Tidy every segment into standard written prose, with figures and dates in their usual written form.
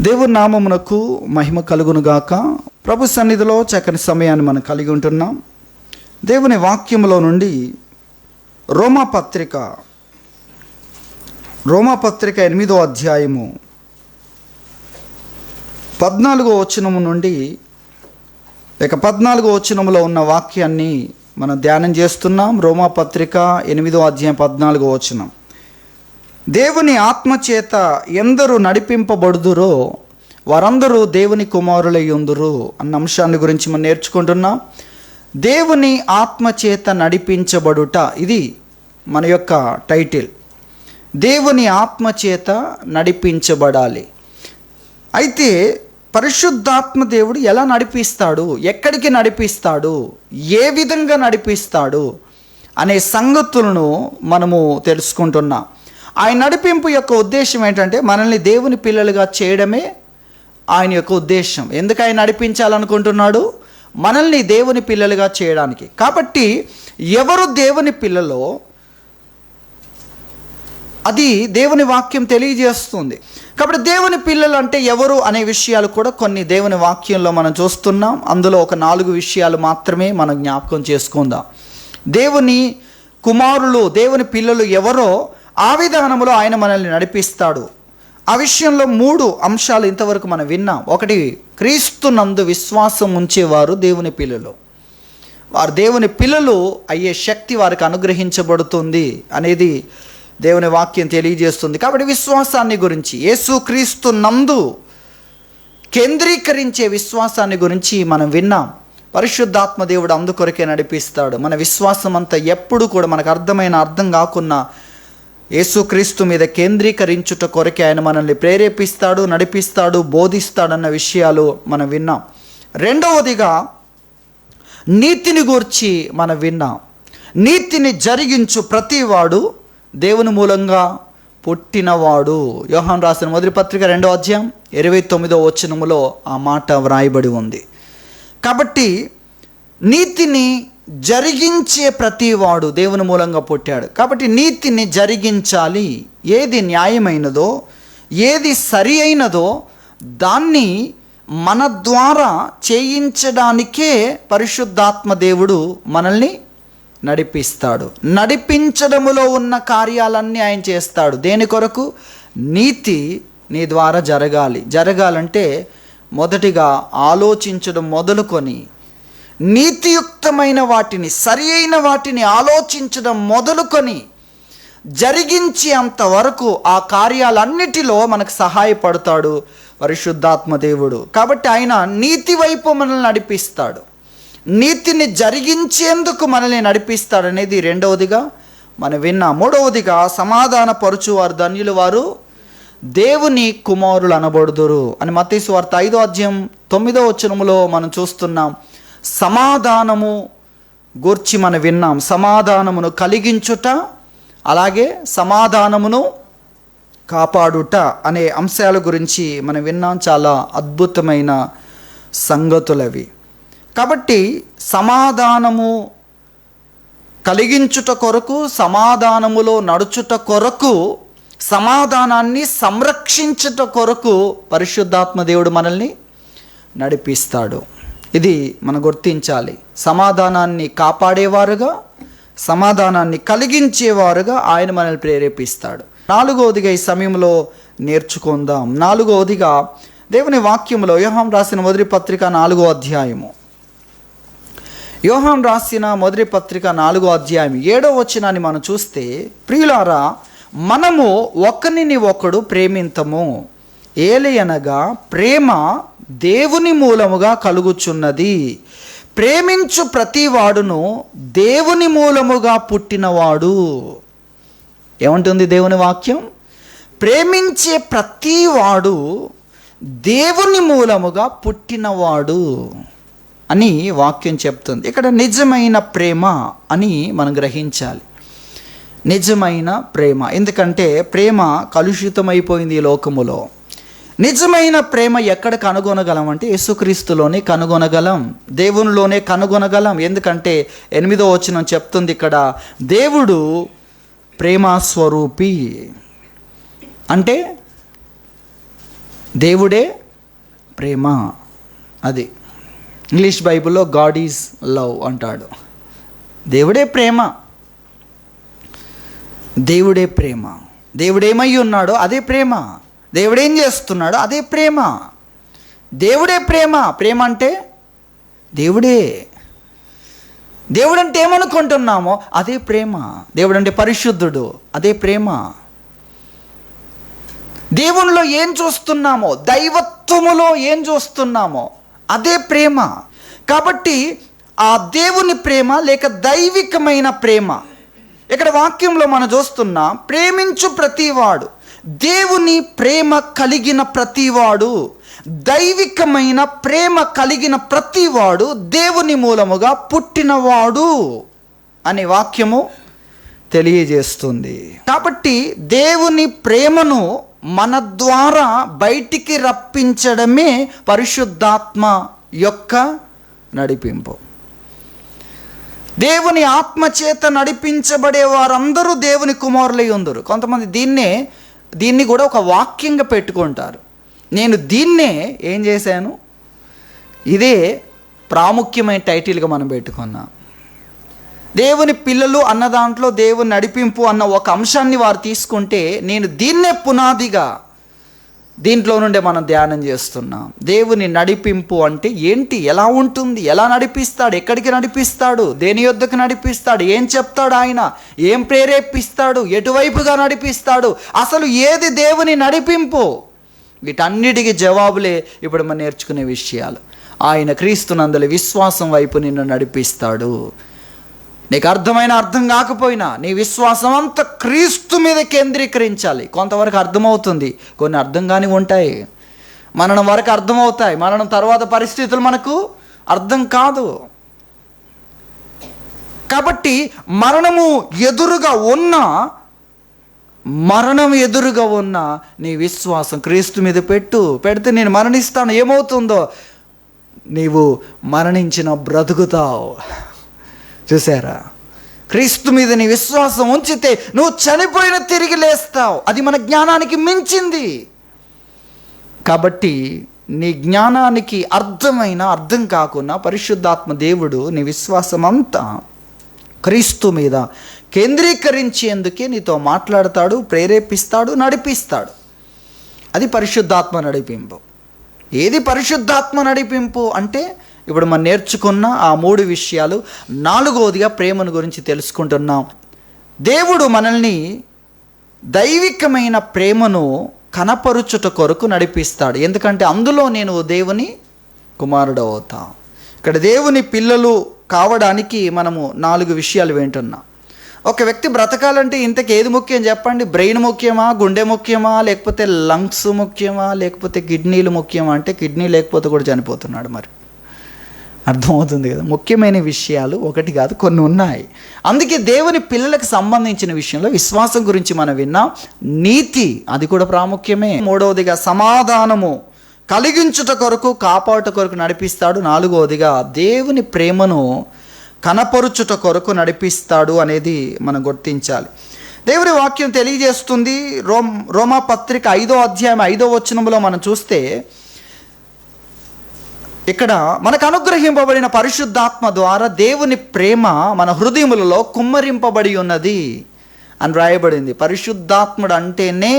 దేవుని నామమునకు మహిమ కలుగునుగాక. ప్రభు సన్నిధిలో చక్కని సమయాన్ని మనం కలిగి ఉంటున్నాం. దేవుని వాక్యములో నుండి రోమాపత్రిక 8వ అధ్యాయము 14వ వచనము నుండి 14వ వచనములో ఉన్న వాక్యాన్ని మనం ధ్యానం చేస్తున్నాం. రోమాపత్రిక 8వ అధ్యాయం 14వ వచనం. దేవుని ఆత్మచేత ఎందరు నడిపింపబడుదురో వారందరూ దేవుని కుమారులై ఉందురు అన్న అంశాన్ని గురించి మనం నేర్చుకుంటున్నాం. దేవుని ఆత్మచేత నడిపించబడుట, ఇది మన యొక్క టైటిల్. దేవుని ఆత్మచేత నడిపించబడాలి. అయితే పరిశుద్ధాత్మ దేవుడు ఎలా నడిపిస్తాడు, ఎక్కడికి నడిపిస్తాడు, ఏ విధంగా నడిపిస్తాడు అనే సంగతులను మనము తెలుసుకుంటున్నాం. ఆయన నడిపింపు యొక్క ఉద్దేశం ఏంటంటే మనల్ని దేవుని పిల్లలుగా చేయడమే ఆయన యొక్క ఉద్దేశం. ఎందుకు ఆయన నడిపించాలనుకుంటున్నాడు? మనల్ని దేవుని పిల్లలుగా చేయడానికి. కాబట్టి ఎవరు దేవుని పిల్లలో అది దేవుని వాక్యం తెలియజేస్తుంది. కాబట్టి దేవుని పిల్లలు అంటే ఎవరు అనే విషయాలు కూడా కొన్ని దేవుని వాక్యంలో మనం చూస్తున్నాం. అందులో ఒక 4 విషయాలు మాత్రమే మనం జ్ఞాపకం చేసుకుందాం. దేవుని కుమారులు, దేవుని పిల్లలు ఎవరో ఆ విధానంలో ఆయన మనల్ని నడిపిస్తాడు. ఆ విషయంలో 3 అంశాలు ఇంతవరకు మనం విన్నాం. ఒకటి, క్రీస్తునందు విశ్వాసం ఉంచేవారు దేవుని పిల్లలు. వారు దేవుని పిల్లలు అయ్యే శక్తి వారికి అనుగ్రహించబడుతుంది అనేది దేవుని వాక్యం తెలియజేస్తుంది. కాబట్టి విశ్వాసాన్ని గురించి, యేసుక్రీస్తు నందు కేంద్రీకరించే విశ్వాసాన్ని గురించి మనం విన్నాం. పరిశుద్ధాత్మ దేవుడు అందుకొరకే నడిపిస్తాడు. మన విశ్వాసం అంతా ఎప్పుడు కూడా మనకు అర్థం కాకున్నా యేసుక్రీస్తు మీద కేంద్రీకరించుట కొరకే ఆయన మనల్ని ప్రేరేపిస్తాడు, నడిపిస్తాడు, బోధిస్తాడన్న విషయాలు మనం విన్నాం. రెండవదిగా నీతిని గూర్చి మనం విన్నాం. నీతిని జరిగించు ప్రతివాడు దేవుని మూలంగా పుట్టినవాడు. యోహాను రాసిన మొదటి పత్రిక 2వ అధ్యాయం 29వ వచనములో ఆ మాట వ్రాయబడి ఉంది. కాబట్టి నీతిని జరిగించే ప్రతివాడు దేవుని మూలంగా పుట్టాడు. కాబట్టి నీతిని జరిగించాలి. ఏది న్యాయమైనదో, ఏది సరి అయినదో దాన్ని మన ద్వారా చేయించడానికే పరిశుద్ధాత్మ దేవుడు మనల్ని నడిపిస్తాడు. నడిపించడములో ఉన్న కార్యాలన్నీ ఆయన చేస్తాడు. దేని కొరకు? నీతి నీ ద్వారా జరగాలంటే మొదటిగా ఆలోచించడం మొదలుకొని నీతియుక్తమైన వాటిని, సరి అయిన వాటిని ఆలోచించడం మొదలుకొని జరిగించేంత వరకు ఆ కార్యాలన్నిటిలో మనకు సహాయపడతాడు పరిశుద్ధాత్మ దేవుడు. కాబట్టి ఆయన నీతి వైపు మనల్ని నడిపిస్తాడు, నీతిని జరిగించేందుకు మనల్ని నడిపిస్తాడు అనేది రెండవదిగా మనం విన్నాం. మూడవదిగా సమాధాన పరుచువారు ధన్యులు, వారు దేవుని కుమారులు అనబడుదురు అని మత్తయి సువార్త 5వ అధ్యాయం 9వ వచనములో మనం చూస్తున్నాం. సమాధానము గూర్చి మనం విన్నాం. సమాధానమును కలిగించుట, అలాగే సమాధానమును కాపాడుట అనే అంశాల గురించి మనం విన్నాం. చాలా అద్భుతమైన సంగతులవి. కాబట్టి సమాధానము కలిగించుట కొరకు, సమాధానములో నడుచుట కొరకు, సమాధానాన్ని సంరక్షించుట కొరకు పరిశుద్ధాత్మ దేవుడు మనల్ని నడిపిస్తాడు. ఇది మనం గుర్తించాలి. సమాధానాన్ని కాపాడేవారుగా, సమాధానాన్ని కలిగించేవారుగా ఆయన మనల్ని ప్రేరేపిస్తాడు. 4వదిగా ఈ సమయంలో నేర్చుకుందాం. 4వదిగా దేవుని వాక్యంలో యోహాను రాసిన మొదటి పత్రిక 4వ అధ్యాయము. యోహాను రాసిన మొదటి పత్రిక 4వ అధ్యాయం 7వ వచనాన్ని మనం చూస్తే, ప్రియులారా, మనము ఒకరిని ఒకడు ప్రేమింతము, ఏలయనగా ప్రేమ దేవుని మూలముగా కలుగుచున్నది. ప్రేమించు ప్రతివాడును దేవుని మూలముగా పుట్టినవాడు. ఏమంటుంది దేవుని వాక్యం? ప్రేమించే ప్రతివాడు దేవుని మూలముగా పుట్టినవాడు అని వాక్యం చెప్తుంది. ఇక్కడ నిజమైన ప్రేమ అని మనం గ్రహించాలి. నిజమైన ప్రేమ. ఎందుకంటే ప్రేమ కలుషితమైపోయింది ఈ లోకములో. నిజమైన ప్రేమ ఎక్కడ కనుగొనగలం అంటే యేసుక్రీస్తులోనే కనుగొనగలం, దేవునిలోనే కనుగొనగలం. ఎందుకంటే 8వ వచనం చెప్తుంది ఇక్కడ, దేవుడు ప్రేమ స్వరూపి. అంటే దేవుడే ప్రేమ. అది ఇంగ్లీష్ బైబిల్లో గాడ్ ఈజ్ లవ్ అంటాడు. దేవుడే ప్రేమ. దేవుడే ప్రేమ. దేవుడేమై ఉన్నాడో అదే ప్రేమ. దేవుడేం చేస్తున్నాడో అదే ప్రేమ. దేవుడే ప్రేమ. ప్రేమ అంటే దేవుడే. దేవుడంటే ఏమనుకుంటున్నామో అదే ప్రేమ. దేవుడంటే పరిశుద్ధుడు, అదే ప్రేమ. దేవునిలో ఏం చూస్తున్నామో, దైవత్వములో ఏం చూస్తున్నామో అదే ప్రేమ. కాబట్టి ఆ దేవుని ప్రేమ లేక దైవికమైన ప్రేమ, ఇక్కడ వాక్యంలో మనం చూస్తున్నాం, ప్రేమించు ప్రతివాడు, దేవుని ప్రేమ కలిగిన ప్రతివాడు, దైవికమైన ప్రేమ కలిగిన ప్రతివాడు దేవుని మూలముగా పుట్టినవాడు అనే వాక్యము తెలియజేస్తుంది. కాబట్టి దేవుని ప్రేమను మన ద్వారా బయటికి రప్పించడమే పరిశుద్ధాత్మ యొక్క నడిపింపు. దేవుని ఆత్మ చేత నడిపించబడే వారందరూ దేవుని కుమారులై ఉందరు. కొంతమంది దీన్ని కూడా ఒక వాక్యంగా పెట్టుకుంటారు. నేను దీన్నే ఏం చేశాను, ఇదే ప్రాముఖ్యమైన టైటిల్గా మనం పెట్టుకున్నాం. దేవుని పిల్లలు అన్న దాంట్లో దేవుని నడిపింపు అన్న ఒక అంశాన్ని వారు తీసుకుంటే, నేను దీన్నే పునాదిగా దీంట్లో నుండే మనం ధ్యానం చేస్తున్నాం. దేవుని నడిపింపు అంటే ఏంటి, ఎలా ఉంటుంది, ఎలా నడిపిస్తాడు, ఎక్కడికి నడిపిస్తాడు, దేని యొద్దకు నడిపిస్తాడు, ఏం చెప్తాడు ఆయన, ఏం ప్రేరేపిస్తాడు, ఎటువైపుగా నడిపిస్తాడు, అసలు ఏది దేవుని నడిపింపు, వీటన్నిటికీ జవాబులే ఇప్పుడు మనం నేర్చుకునే విషయాలు. ఆయన క్రీస్తునందలి విశ్వాసం వైపు నిన్ను నడిపిస్తాడు. నీకు అర్థం కాకపోయినా నీ విశ్వాసం అంతా క్రీస్తు మీద కేంద్రీకరించాలి. కొంతవరకు అర్థమవుతుంది, కొన్ని అర్థం కాని ఉంటాయి. మరణం వరకు అర్థమవుతాయి, మరణం తర్వాత పరిస్థితులు మనకు అర్థం కాదు. కాబట్టి మరణం ఎదురుగా ఉన్న నీ విశ్వాసం క్రీస్తు మీద పెడితే నేను మరణిస్తాను, ఏమవుతుందో, నీవు మరణించిన బ్రతుకుతావు. చూసారా, క్రీస్తు మీద నీ విశ్వాసం ఉంచితే నువ్వు చనిపోయిన తిరిగి లేస్తావు. అది మన జ్ఞానానికి మించింది. కాబట్టి నీ జ్ఞానానికి అర్థం కాకుండా పరిశుద్ధాత్మ దేవుడు నీ విశ్వాసం అంతా క్రీస్తు మీద కేంద్రీకరించేందుకే నీతో మాట్లాడతాడు, ప్రేరేపిస్తాడు, నడిపిస్తాడు. అది పరిశుద్ధాత్మ నడిపింపు. ఏది పరిశుద్ధాత్మ నడిపింపు అంటే, ఇప్పుడు మనం నేర్చుకున్న ఆ 3 విషయాలు. 4వదిగా ప్రేమను గురించి తెలుసుకుంటున్నాం. దేవుడు మనల్ని దైవికమైన ప్రేమను కనపరుచుట కొరకు నడిపిస్తాడు. ఎందుకంటే అందులో నేను దేవుని కుమారుడు అవుతా. ఇక్కడ దేవుని పిల్లలు కావడానికి మనము 4 విషయాలు వింటున్నాం. ఒక వ్యక్తి బ్రతకాలంటే ఇంతకు ఏది ముఖ్యం చెప్పండి? బ్రెయిన్ ముఖ్యమా, గుండె ముఖ్యమా, లేకపోతే లంగ్స్ ముఖ్యమా, లేకపోతే కిడ్నీలు ముఖ్యమా? అంటే కిడ్నీ లేకపోతే కూడా చనిపోతున్నాడు. మరి అర్థమవుతుంది కదా. ముఖ్యమైన విషయాలు ఒకటి కాదు, కొన్ని ఉన్నాయి. అందుకే దేవుని పిల్లలకు సంబంధించిన విషయంలో విశ్వాసం గురించి మనం విన్నాం. నీతి, అది కూడా ప్రాముఖ్యమే. 3వదిగా సమాధానము కలిగించుట కొరకు, కాపాడుట కొరకు నడిపిస్తాడు. 4వదిగా దేవుని ప్రేమను కనపరుచుట కొరకు నడిపిస్తాడు అనేది మనం గుర్తించాలి. దేవుని వాక్యం తెలియజేస్తుంది. రోమా పత్రిక 5వ అధ్యాయం 5వ వచనంలో మనం చూస్తే, ఇక్కడ మనకు అనుగ్రహింపబడిన పరిశుద్ధాత్మ ద్వారా దేవుని ప్రేమ మన హృదయములలో కుమ్మరింపబడి ఉన్నది అని రాయబడింది. పరిశుద్ధాత్ముడు అంటేనే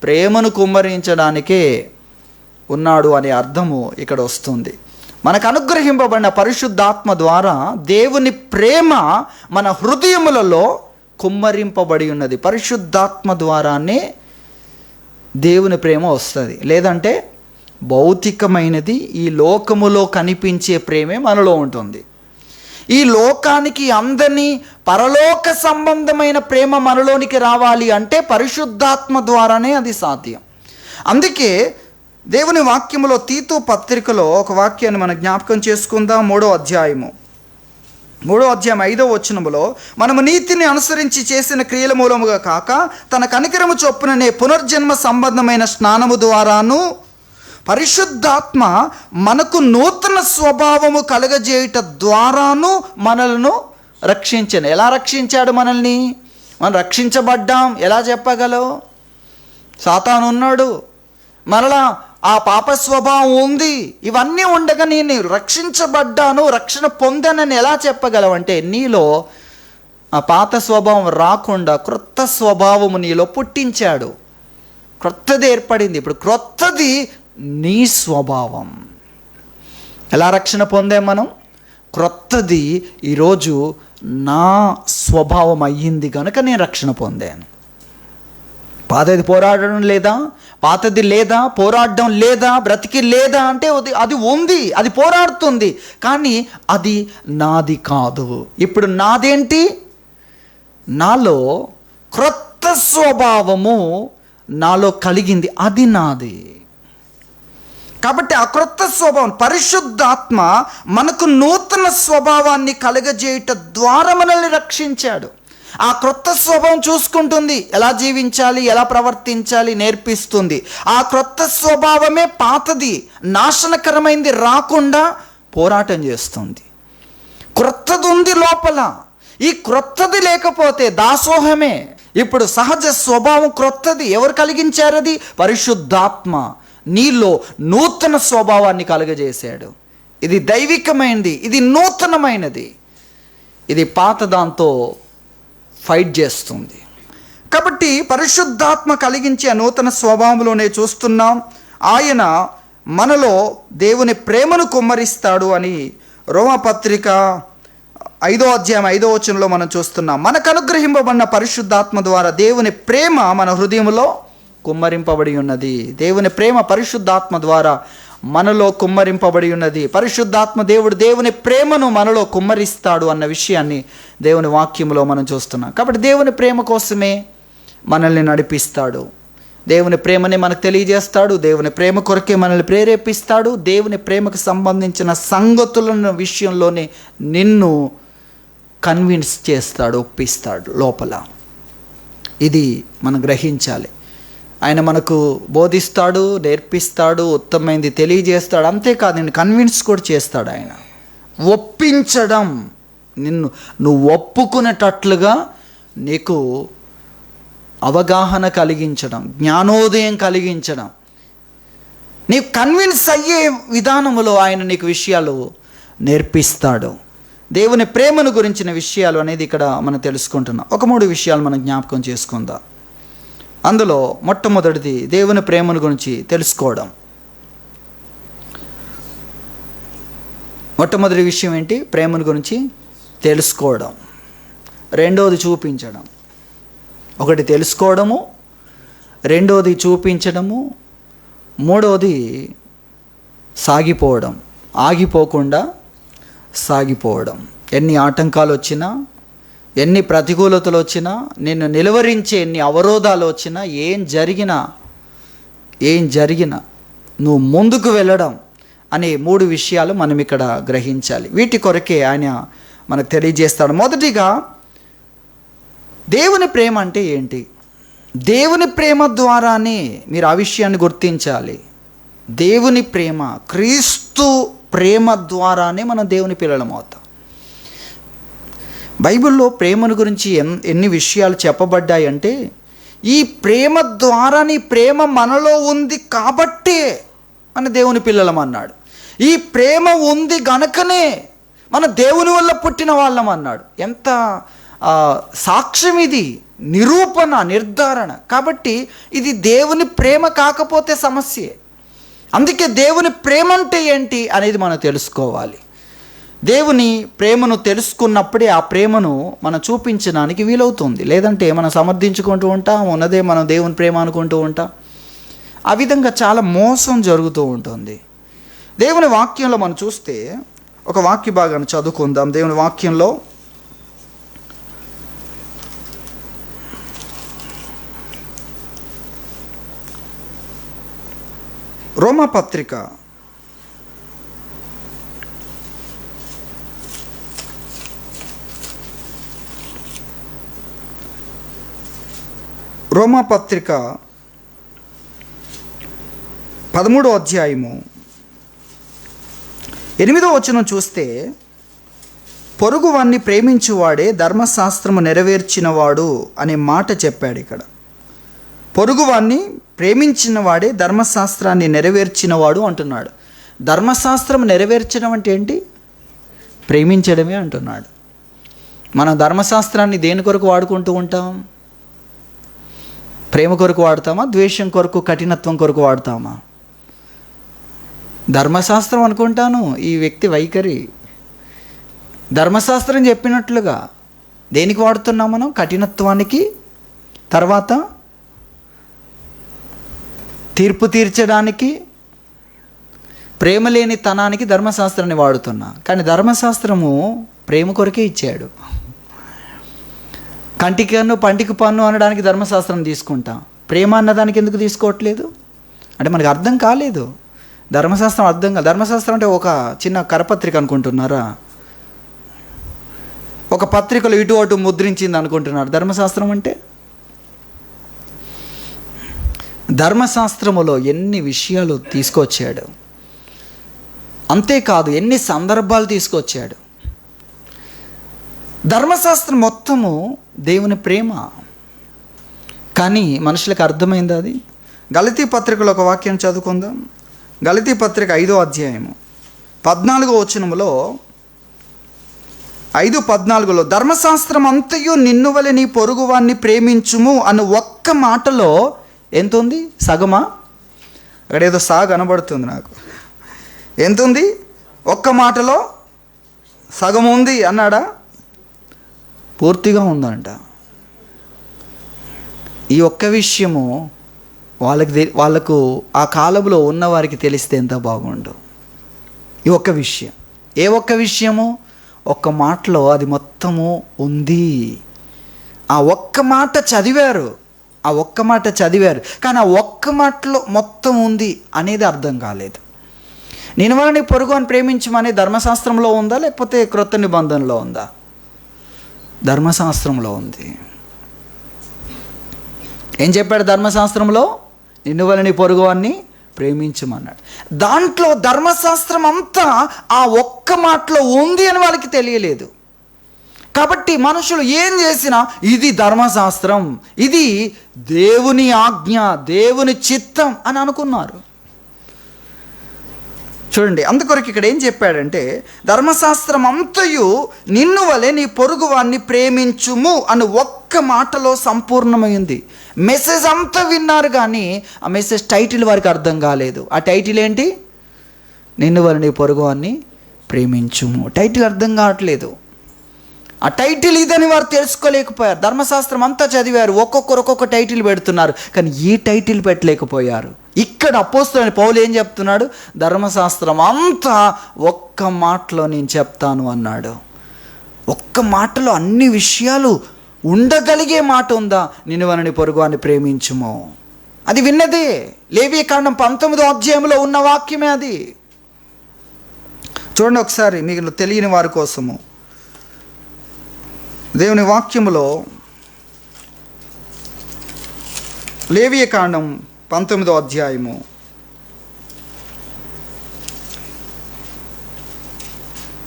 ప్రేమను కుమ్మరించడానికే ఉన్నాడు అనే అర్థము ఇక్కడ వస్తుంది. మనకు అనుగ్రహింపబడిన పరిశుద్ధాత్మ ద్వారా దేవుని ప్రేమ మన హృదయములలో కుమ్మరింపబడి ఉన్నది. పరిశుద్ధాత్మ ద్వారానే దేవుని ప్రేమ వస్తుంది. లేదంటే భౌతికమైనది, ఈ లోకములో కనిపించే ప్రేమే మనలో ఉంటుంది. ఈ లోకానికి అందని పరలోక సంబంధమైన ప్రేమ మనలోనికి రావాలి అంటే పరిశుద్ధాత్మ ద్వారానే అది సాధ్యం. అందుకే దేవుని వాక్యములో తీతు పత్రికలో ఒక వాక్యాన్ని మనం జ్ఞాపకం చేసుకుందాం. 3వ అధ్యాయం 5వ వచనములో, మనము నీతిని అనుసరించి చేసిన క్రియల మూలముగా కాక తన కనికరము చొప్పుననే పునర్జన్మ సంబంధమైన స్నానము ద్వారాను పరిశుద్ధాత్మ మనకు నూతన స్వభావము కలగజేయుట ద్వారాను మనలను రక్షించను. ఎలా రక్షించాడు మనల్ని? మనం రక్షించబడ్డాం ఎలా చెప్పగలవు? సాతాను ఉన్నాడు, మరలా ఆ పాప స్వభావం ఉంది. ఇవన్నీ ఉండగా నేను రక్షించబడ్డాను, రక్షణ పొందానని ఎలా చెప్పగలవంటే, నీలో ఆ పాత స్వభావం రాకుండా క్రొత్త స్వభావము నీలో పుట్టించాడు. క్రొత్తది ఏర్పడింది. ఇప్పుడు క్రొత్తది నీ స్వభావం. ఎలా రక్షణ పొందాం మనం? క్రొత్తది ఈరోజు నా స్వభావం అయ్యింది కనుక నేను రక్షణ పొందాను. పాతది పోరాడడం లేదా, పాతది లేదా, పోరాడడం లేదా, బ్రతికి లేదా అంటే అది ఉంది, అది పోరాడుతుంది, కానీ అది నాది కాదు. ఇప్పుడు నాదేంటి? నాలో క్రొత్త స్వభావము నాలో కలిగింది, అది నాది. కాబట్టి ఆ క్రొత్త స్వభావం, పరిశుద్ధాత్మ మనకు నూతన స్వభావాన్ని కలగజేయట ద్వారా మనల్ని రక్షించాడు. ఆ క్రొత్త స్వభావం చూసుకుంటుంది, ఎలా జీవించాలి, ఎలా ప్రవర్తించాలి నేర్పిస్తుంది. ఆ క్రొత్త స్వభావమే పాతది, నాశనకరమైంది రాకుండా పోరాటం చేస్తుంది. క్రొత్తది ఉంది లోపల. ఈ క్రొత్తది లేకపోతే దాసోహమే. ఇప్పుడు సహజ స్వభావం క్రొత్తది. ఎవరు కలిగించారు? అది పరిశుద్ధాత్మ నీలో నూతన స్వభావాన్ని కలుగజేశాడు. ఇది దైవికమైనది, ఇది నూతనమైనది. ఇది పాత దాంతో ఫైట్ చేస్తుంది. కాబట్టి పరిశుద్ధాత్మ కలిగించే నూతన స్వభావంలోనే చూస్తున్నాం. ఆయన మనలో దేవుని ప్రేమను కుమ్మరిస్తాడు అని రోమాపత్రిక 5వ అధ్యాయం 5వ వచనంలో మనం చూస్తున్నాం. మనకు అనుగ్రహింపబడిన పరిశుద్ధాత్మ ద్వారా దేవుని ప్రేమ మన హృదయంలో కుమ్మరింపబడి ఉన్నది. దేవుని ప్రేమ పరిశుద్ధాత్మ ద్వారా మనలో కుమ్మరింపబడి ఉన్నది. పరిశుద్ధాత్మ దేవుని ప్రేమను మనలో కుమ్మరిస్తాడు అన్న విషయాన్ని దేవుని వాక్యంలో మనం చూస్తున్నాం. కాబట్టి దేవుని ప్రేమ కోసమే మనల్ని నడిపిస్తాడు. దేవుని ప్రేమని మనకు తెలియజేస్తాడు. దేవుని ప్రేమ కొరకే మనల్ని ప్రేరేపిస్తాడు. దేవుని ప్రేమకు సంబంధించిన సంగతుల విషయంలోనే నిన్ను కన్విన్స్ చేస్తాడు, ఒప్పిస్తాడు లోపల. ఇది మనం గ్రహించాలి. ఆయన మనకు బోధిస్తాడు, నేర్పిస్తాడు, ఉత్తమమైనది తెలియజేస్తాడు. అంతేకాదు, నిన్ను కన్విన్స్ కూడా చేస్తాడు. ఆయన ఒప్పించడం, నువ్వు ఒప్పుకునేటట్లుగా నీకు అవగాహన కలిగించడం, జ్ఞానోదయం కలిగించడం, నీకు కన్విన్స్ అయ్యే విధానములో ఆయన నీకు విషయాలు నేర్పిస్తాడు. దేవుని ప్రేమను గురించిన విషయాలు అనేది ఇక్కడ మనం తెలుసుకుంటున్నాం. ఒక 3 విషయాలు మనం జ్ఞాపకం చేసుకుందాం. అందులో మొట్టమొదటిది దేవుని ప్రేమను గురించి తెలుసుకోవడం. మొట్టమొదటి విషయం ఏంటి? ప్రేమను గురించి తెలుసుకోవడం. రెండోది చూపించడం. ఒకటి తెలుసుకోవడము, రెండోది చూపించడము, మూడోది సాగిపోవడం, ఆగిపోకుండా సాగిపోవడం. ఎన్ని ఆటంకాలు వచ్చినా, ఎన్ని ప్రతికూలతలు వచ్చినా, నిన్ను నిలువరించే ఎన్ని అవరోధాలు వచ్చినా, ఏం జరిగినా నువ్వు ముందుకు వెళ్ళడం అనే 3 విషయాలు మనం ఇక్కడ గ్రహించాలి. వీటి కొరకే ఆయన మనకు తెలియజేస్తాడు. మొదటిగా దేవుని ప్రేమ అంటే ఏంటి? దేవుని ప్రేమ ద్వారానే మీరు ఆ విషయాన్ని గుర్తించాలి. దేవుని ప్రేమ, క్రీస్తు ప్రేమ ద్వారానే మనం దేవుని పిల్లలం అవుతాం. బైబిల్లో ప్రేమను గురించి ఎన్ని విషయాలు చెప్పబడ్డాయంటే, ఈ ప్రేమ ద్వారా, నీ ప్రేమ మనలో ఉంది కాబట్టే మన దేవుని పిల్లలం అన్నాడు. ఈ ప్రేమ ఉంది గనుకనే మన దేవుని వల్ల పుట్టిన వాళ్ళం అన్నాడు. ఎంత సాక్ష్యం ఇది, నిరూపణ, నిర్ధారణ. కాబట్టి ఇది దేవుని ప్రేమ కాకపోతే సమస్యే. అందుకే దేవుని ప్రేమ అంటే ఏంటి అనేది మనం తెలుసుకోవాలి. దేవుని ప్రేమను తెలుసుకున్నప్పుడే ఆ ప్రేమను మనం చూపించడానికి వీలవుతుంది. లేదంటే మనం సమర్థించుకుంటూ ఉంటాం, ఉన్నదే మనం దేవుని ప్రేమ అనుకుంటూ ఉంటాం. ఆ విధంగా చాలా మోసం జరుగుతూ ఉంటుంది. దేవుని వాక్యంలో మనం చూస్తే ఒక వాక్య భాగాన్ని చదువుకుందాం. దేవుని వాక్యంలో రోమాపత్రిక 13వ అధ్యాయము 8వ వచనం చూస్తే, పొరుగువాన్ని ప్రేమించువాడే ధర్మశాస్త్రము నెరవేర్చినవాడు అనే మాట చెప్పాడు. ఇక్కడ పొరుగువాన్ని ప్రేమించిన వాడే ధర్మశాస్త్రాన్ని నెరవేర్చినవాడు అంటున్నాడు. ధర్మశాస్త్రం నెరవేర్చడం అంటే ఏంటి? ప్రేమించడమే అంటున్నాడు. మనం ధర్మశాస్త్రాన్ని దేని కొరకు వాడుకుంటూ ఉంటాం? ప్రేమ కొరకు వాడతామా? ద్వేషం కొరకు, కఠినత్వం కొరకు వాడతామా? ధర్మశాస్త్రం అనుకుంటాను ఈ వ్యక్తి వైఖరి. ధర్మశాస్త్రం చెప్పినట్లుగా దేనికి వాడుతున్నాం మనం? కఠినత్వానికి, తర్వాత తీర్పు తీర్చడానికి, ప్రేమ లేని తనానికి ధర్మశాస్త్రాన్ని వాడుతున్నా. కానీ ధర్మశాస్త్రము ప్రేమ కొరకే ఇచ్చాడు. కంటికి కన్ను పంటికి పన్ను అనడానికి ధర్మశాస్త్రం తీసుకుంటాం, ప్రేమ అన్నదానికి ఎందుకు తీసుకోవట్లేదు? అంటే మనకు అర్థం కాలేదు. ధర్మశాస్త్రం అర్థం కాదు. ధర్మశాస్త్రం అంటే ఒక చిన్న కరపత్రిక అనుకుంటున్నారా? ఒక పత్రికలో ఇటు అటు ముద్రించింది అనుకుంటున్నారు ధర్మశాస్త్రం అంటే? ధర్మశాస్త్రములో ఎన్ని విషయాలు తీసుకొచ్చాడు, అంతేకాదు ఎన్ని సందర్భాలు తీసుకొచ్చాడు. ధర్మశాస్త్రం మొత్తము దేవుని ప్రేమ. కానీ మనుషులకు అర్థమైంది అది? గలతీ పత్రికలో ఒక వాక్యం చదువుకుందాం. గలతీ పత్రిక 5వ అధ్యాయము 14వ వచనములో, 5:14 ధర్మశాస్త్రం అంతయు నిన్ను వలె నీ పొరుగువాన్ని ప్రేమించుము అన్న ఒక్క మాటలో ఎంత ఉంది? సగమా? అక్కడ ఏదో సా కనబడుతుంది నాకు. ఎంత ఉంది? ఒక్క మాటలో సగం ఉంది అన్నాడా? పూర్తిగా ఉందంట. ఈ ఒక్క విషయము వాళ్ళకు ఆ కాలంలో ఉన్నవారికి తెలిస్తే ఎంత బాగుండు. ఈ ఒక్క విషయం. ఏ ఒక్క విషయము? ఒక్క మాటలో అది మొత్తము ఉంది. ఆ ఒక్క మాట చదివారు, కానీ ఆ ఒక్క మాటలో మొత్తం ఉంది అనేది అర్థం కాలేదు. నేను వాళ్ళని పొరుగు అని ప్రేమించమని ధర్మశాస్త్రంలో ఉందా, లేకపోతే క్రొత్త నిబంధనలో ఉందా? ధర్మశాస్త్రంలో ఉంది. ఏం చెప్పాడు ధర్మశాస్త్రంలో? నిన్ను వలని పొరుగువాన్ని ప్రేమించమన్నాడు. దాంట్లో ధర్మశాస్త్రం అంతా ఆ ఒక్క మాటలో ఉంది అని వాళ్ళకి తెలియలేదు. కాబట్టి మనుషులు ఏం చేసినా ఇది ధర్మశాస్త్రం, ఇది దేవుని ఆజ్ఞ, దేవుని చిత్తం అని అనుకున్నారు. చూడండి, అందుకొరకు ఇక్కడ ఏం చెప్పాడంటే ధర్మశాస్త్రం అంతయు నిన్ను వలె నీ పొరుగువాన్ని ప్రేమించుము అని ఒక్క మాటలో సంపూర్ణమైంది. మెసేజ్ అంతా విన్నారు కానీ ఆ మెసేజ్ టైటిల్ వారికి అర్థం కాలేదు. ఆ టైటిల్ ఏంటి? నిన్ను వలె నీ పొరుగువాన్ని ప్రేమించుము. టైటిల్ అర్థం కావట్లేదు. ఆ టైటిల్ ఇదని వారు తెలుసుకోలేకపోయారు. ధర్మశాస్త్రం అంతా చదివారు, ఒక్కొక్కరు ఒక్కొక్క టైటిల్ పెడుతున్నారు, కానీ ఈ టైటిల్ పెట్టలేకపోయారు. ఇక్కడ అపోస్తలుడైన పౌలు ఏం చెప్తున్నాడు? ధర్మశాస్త్రం అంతా ఒక్క మాటలో నేను చెప్తాను అన్నాడు. ఒక్క మాటలో అన్ని విషయాలు ఉండగలిగే మాట ఉందా? నిన్ను వలని పొరుగువాన్ని ప్రేమించుము. అది విన్నదే. లేవియకాండం 19వ అధ్యాయంలో ఉన్న వాక్యమే అది. చూడండి ఒకసారి, మీకు తెలియని వారి కోసము దేవుని వాక్యములో లేవియకాండం 19వ అధ్యాయము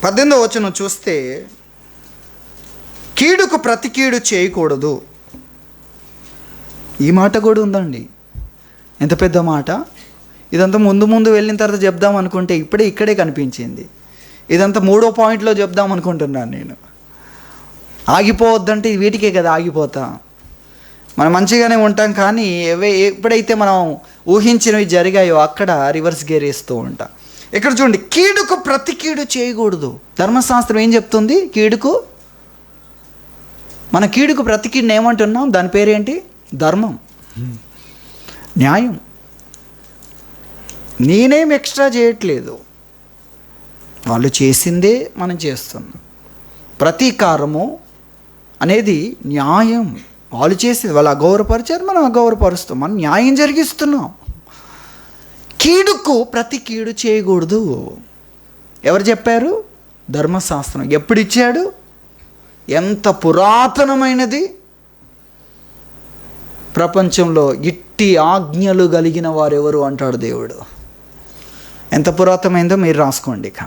18వ వచనం చూస్తే, కీడుకు ప్రతి కీడు చేయకూడదు. ఈ మాట కూడా ఉందండి. ఎంత పెద్ద మాట! ఇదంతా ముందు వెళ్ళిన తర్వాత చెప్దాం అనుకుంటే ఇక్కడే కనిపించింది. ఇదంతా 3వ పాయింట్లో చెప్దాం అనుకుంటున్నాను నేను. ఆగిపోవద్దంటే వీటికే కదా ఆగిపోతా. మనం మంచిగానే ఉంటాం, కానీ ఎప్పుడైతే మనం ఊహించినవి జరిగాయో అక్కడ రివర్స్ గేర్ వేస్తూ ఉంటాం. ఇక్కడ చూడండి, కీడుకు ప్రతి కీడు చేయకూడదు. ధర్మశాస్త్రం ఏం చెప్తుంది? మన కీడుకు ప్రతి కీడుని ఏమంటున్నాం? దాని పేరేంటి? ధర్మం, న్యాయం. నేనేం ఎక్స్ట్రా చేయట్లేదు, వాళ్ళు చేసిందే మనం చేస్తున్నాం. ప్రతీకారము అనేది న్యాయం. వాళ్ళు చేసేది వాళ్ళు అగౌరవపరిచారు, మనం అగౌరవపరుస్తాం, మనం న్యాయం జరిగిస్తున్నాం. కీడుకు ప్రతి కీడు చేయకూడదు. ఎవరు చెప్పారు? ధర్మశాస్త్రం. ఎప్పుడు ఇచ్చాడు? ఎంత పురాతనమైనది! ప్రపంచంలో ఇట్టి ఆజ్ఞలు కలిగిన వారెవరు అంటాడు దేవుడు. ఎంత పురాతనమైందో మీరు రాసుకోండి. ఇక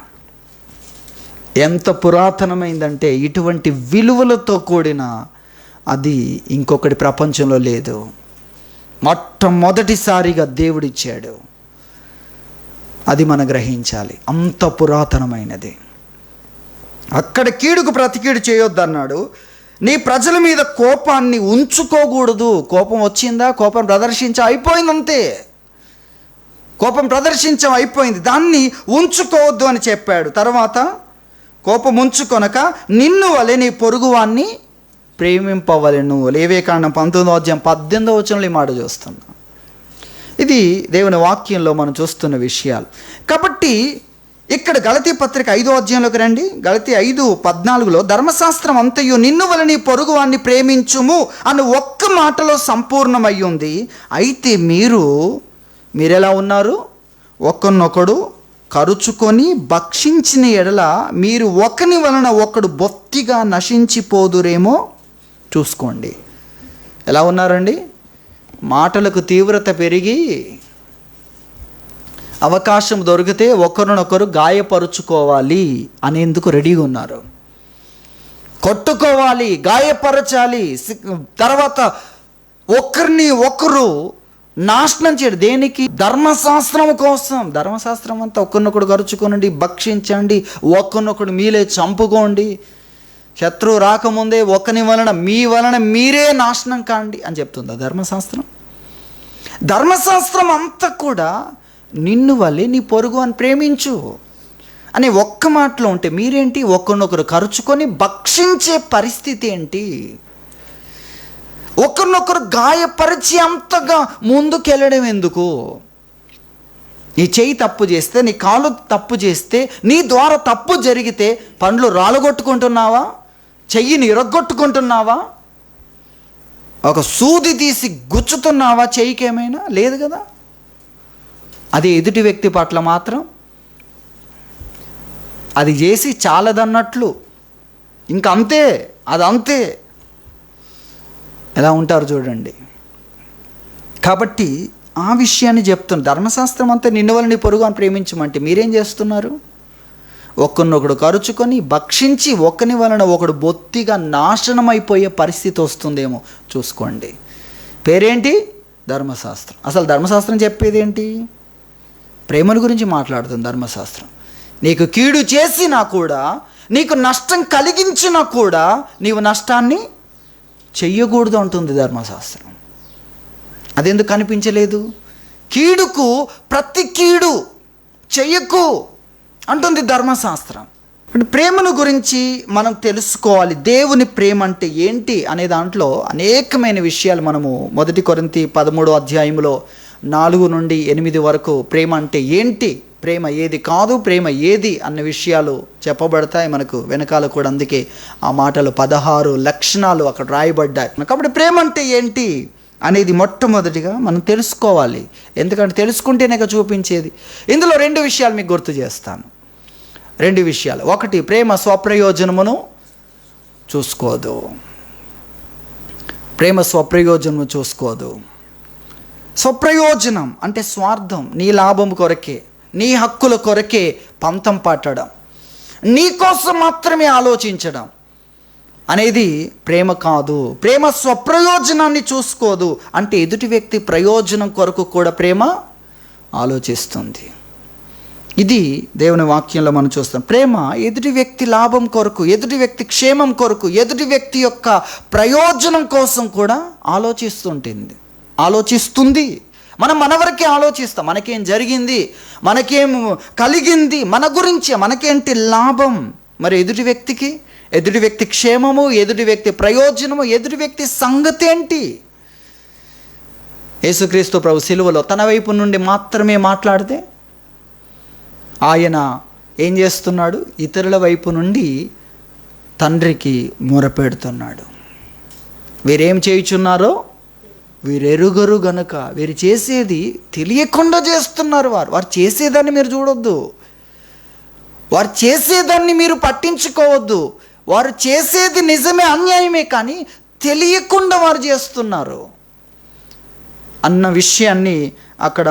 ఎంత పురాతనమైందంటే ఇటువంటి విలువలతో కూడిన అది ఇంకొకటి ప్రపంచంలో లేదు. మొట్టమొదటిసారిగా దేవుడిచ్చాడు. అది మనం గ్రహించాలి. అంత పురాతనమైనది. అక్కడ కీడుకు ప్రతి కీడు చేయొద్దన్నాడు. నీ ప్రజల మీద కోపాన్ని ఉంచుకోకూడదు. కోపం వచ్చిందా, కోపం అయిపోయిందంతే. కోపం అయిపోయింది, దాన్ని ఉంచుకోవద్దు అని చెప్పాడు. తర్వాత కోపం ఉంచుకొనక నిన్ను వలె నీ పొరుగువాన్ని ప్రేమింపవలెను. లేవియకాండం 19:18 ఈ మాట చూస్తున్నా. ఇది దేవుని వాక్యంలో మనం చూస్తున్న విషయాలు. కాబట్టి ఇక్కడ గలతీ పత్రిక 5వ రండి. గలతీ 5:14 ధర్మశాస్త్రం అంతయు నిన్ను వలె నీ పొరుగువాన్ని ప్రేమించుము అని ఒక్క మాటలో సంపూర్ణమై ఉంది. అయితే మీరెలా ఉన్నారు? ఒకరినొకడు కరుచుకొని భక్షించిన ఎడల మీరు ఒకని వలన ఒకడు బొత్తిగా నశించిపోదురేమో చూసుకోండి. ఎలా ఉన్నారండి? మాటలకు తీవ్రత పెరిగి అవకాశం దొరికితే ఒకరినొకరు గాయపరుచుకోవాలి అనేందుకు రెడీగా ఉన్నారు. కొట్టుకోవాలి, గాయపరచాలి, తర్వాత ఒకరిని ఒకరు నాశనం చేయడు. దేనికి? ధర్మశాస్త్రం కోసం. ధర్మశాస్త్రం అంతా ఒకరినొకడు గరుచుకోనండి, భక్షించండి, ఒకరినొకడు మీలే చంపుకోండి, శత్రువు రాకముందే ఒకని వలన మీ వలన మీరే నాశనం కాండి అని చెప్తుంది ధర్మశాస్త్రం. ధర్మశాస్త్రం అంతా కూడా నిన్ను వల్లే నీ పొరుగు అని ప్రేమించు అనే ఒక్క మాటలో ఉంటే మీరేంటి? ఒకరినొకరు కరుచుకొని భక్షించే పరిస్థితి ఏంటి? ఒకరినొకరు గాయపరిచి అంతగా ముందుకెళ్ళడం ఎందుకు? నీ చెయ్యి తప్పు చేస్తే, నీ కాలు తప్పు చేస్తే, నీ ద్వారా తప్పు జరిగితే పండ్లు రాలగొట్టుకుంటున్నావా? చెయ్యిని ఇరగొట్టుకుంటున్నావా? ఒక సూది తీసి గుచ్చుతున్నావా చెయ్యికి? ఏమైనా లేదు కదా. అది ఎదుటి వ్యక్తి పట్ల మాత్రం అది చేసి చాలదన్నట్లు ఇంకా అంతే, అది అంతే. ఎలా ఉంటారు చూడండి. కాబట్టి ఆ విషయాన్ని చెప్తున్నా. ధర్మశాస్త్రం అంతా నిన్ను వలన నీ పొరుగు అని ప్రేమించమంటే మీరేం చేస్తున్నారు? ఒకరినొకడు కరుచుకొని భక్షించి ఒకని వలన ఒకడు బొత్తిగా నాశనం అయిపోయే పరిస్థితి వస్తుందేమో చూసుకోండి. పేరేంటి? ధర్మశాస్త్రం. అసలు ధర్మశాస్త్రం చెప్పేది ఏంటి? ప్రేమల గురించి మాట్లాడుతుంది ధర్మశాస్త్రం. నీకు కీడు చేసినా కూడా, నీకు నష్టం కలిగించినా కూడా నీవు నష్టాన్ని చెయ్యకూడదు అంటుంది ధర్మశాస్త్రం. అదెందుకు కనిపించలేదు? కీడుకు ప్రతి కీడు చెయ్యకు అంటుంది ధర్మశాస్త్రం. ప్రేమను గురించి మనం తెలుసుకోవాలి. దేవుని ప్రేమ అంటే ఏంటి అనే దాంట్లో అనేకమైన విషయాలు మనము 1 కొరింథీ 13 4 నుండి 8 వరకు ప్రేమ అంటే ఏంటి, ప్రేమ ఏది కాదు, ప్రేమ ఏది అన్న విషయాలు చెప్పబడతాయి మనకు వెనకాల కూడా. అందుకే ఆ మాటలు 16 లక్షణాలు అక్కడ రాయబడ్డాయి. కాబట్టి ప్రేమ అంటే ఏంటి అనేది మొట్టమొదటిగా మనం తెలుసుకోవాలి. ఎందుకంటే తెలుసుకుంటేనే చూపించేది. ఇందులో 2 విషయాలు మీకు గుర్తు చేస్తాను. 2 విషయాలు. ఒకటి, ప్రేమ స్వప్రయోజనమును చూసుకోదు. ప్రేమ స్వప్రయోజనము చూసుకోదు. స్వప్రయోజనం అంటే స్వార్థం, నీ లాభం కొరకే, నీ హక్కుల కొరకే పంతం పట్టడం, నీ కోసం మాత్రమే ఆలోచించడం అనేది ప్రేమ కాదు. ప్రేమ స్వప్రయోజనాన్ని చూసుకోదు. అంటే ఎదుటి వ్యక్తి ప్రయోజనం కొరకు కూడా ప్రేమ ఆలోచిస్తుంది. ఇది దేవుని వాక్యంలో మనం చూస్తాం. ప్రేమ ఎదుటి వ్యక్తి లాభం కొరకు, ఎదుటి వ్యక్తి క్షేమం కొరకు, ఎదుటి వ్యక్తి యొక్క ప్రయోజనం కోసం కూడా ఆలోచిస్తుంది. మనం మన వరకే ఆలోచిస్తాం. మనకేం జరిగింది, మనకేం కలిగింది, మన గురించే, మనకేంటి లాభం. మరి ఎదుటి వ్యక్తి క్షేమము, ఎదుటి వ్యక్తి ప్రయోజనము, ఎదుటి వ్యక్తి సంగతి ఏంటి? యేసుక్రీస్తు ప్రభు సిలువలో తన వైపు నుండి మాత్రమే మాట్లాడితే ఆయన ఏం చేస్తున్నాడు? ఇతరుల వైపు నుండి తండ్రికి మొరపెడుతున్నాడు. వీరేం చేయుచున్నారో వీరెరుగరు గనుక. వీరు చేసేది తెలియకుండా చేస్తున్నారు. వారు చేసేదాన్ని మీరు చూడొద్దు, వారు చేసేదాన్ని మీరు పట్టించుకోవద్దు. వారు చేసేది నిజమే, అన్యాయమే, కానీ తెలియకుండా వారు చేస్తున్నారు అన్న విషయాన్ని అక్కడ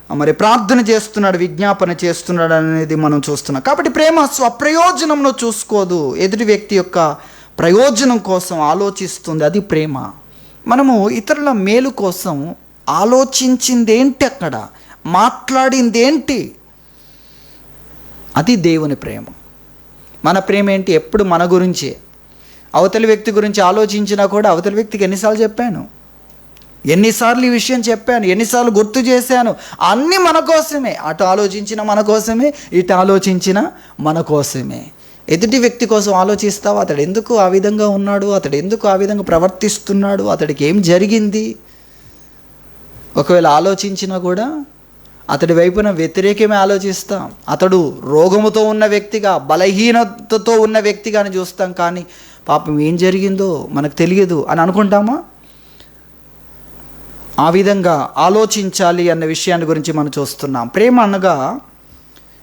మరి ప్రార్థన చేస్తున్నాడు, విజ్ఞాపన చేస్తున్నాడు అనేది మనం చూస్తున్నాం. కాబట్టి ప్రేమ స్వప్రయోజనంలో చూసుకోదు, ఎదుటి వ్యక్తి యొక్క ప్రయోజనం కోసం ఆలోచిస్తుంది. అది ప్రేమ. మనము ఇతరుల మేలు కోసం ఆలోచించిందేంటి, అక్కడ మాట్లాడిందేంటి? అది దేవుని ప్రేమ. మన ప్రేమ ఏంటి? ఎప్పుడు మన గురించే. అవతలి వ్యక్తి గురించి ఆలోచించినా కూడా అవతలి వ్యక్తికి ఎన్నిసార్లు చెప్పాను, ఎన్నిసార్లు ఈ విషయం చెప్పాను, ఎన్నిసార్లు గుర్తు చేశాను. అన్నీ మన కోసమే. అటు ఆలోచించిన మన కోసమే, ఇటు ఆలోచించిన మన కోసమే. ఎదుటి వ్యక్తి కోసం ఆలోచిస్తావు, అతడు ఎందుకు ఆ విధంగా ఉన్నాడు, అతడు ఎందుకు ఆ విధంగా ప్రవర్తిస్తున్నాడు, అతడికి ఏం జరిగింది. ఒకవేళ ఆలోచించినా కూడా అతడి వైపున వ్యతిరేకమే ఆలోచిస్తాం. అతడు రోగముతో ఉన్న వ్యక్తిగా, బలహీనతతో ఉన్న వ్యక్తిగా అని చూస్తాం. కానీ పాపం ఏం జరిగిందో మనకు తెలియదు అని అనుకుంటామా? ఆ విధంగా ఆలోచించాలి అన్న విషయాన్ని గురించి మనం చూస్తున్నాం. ప్రేమ అనగా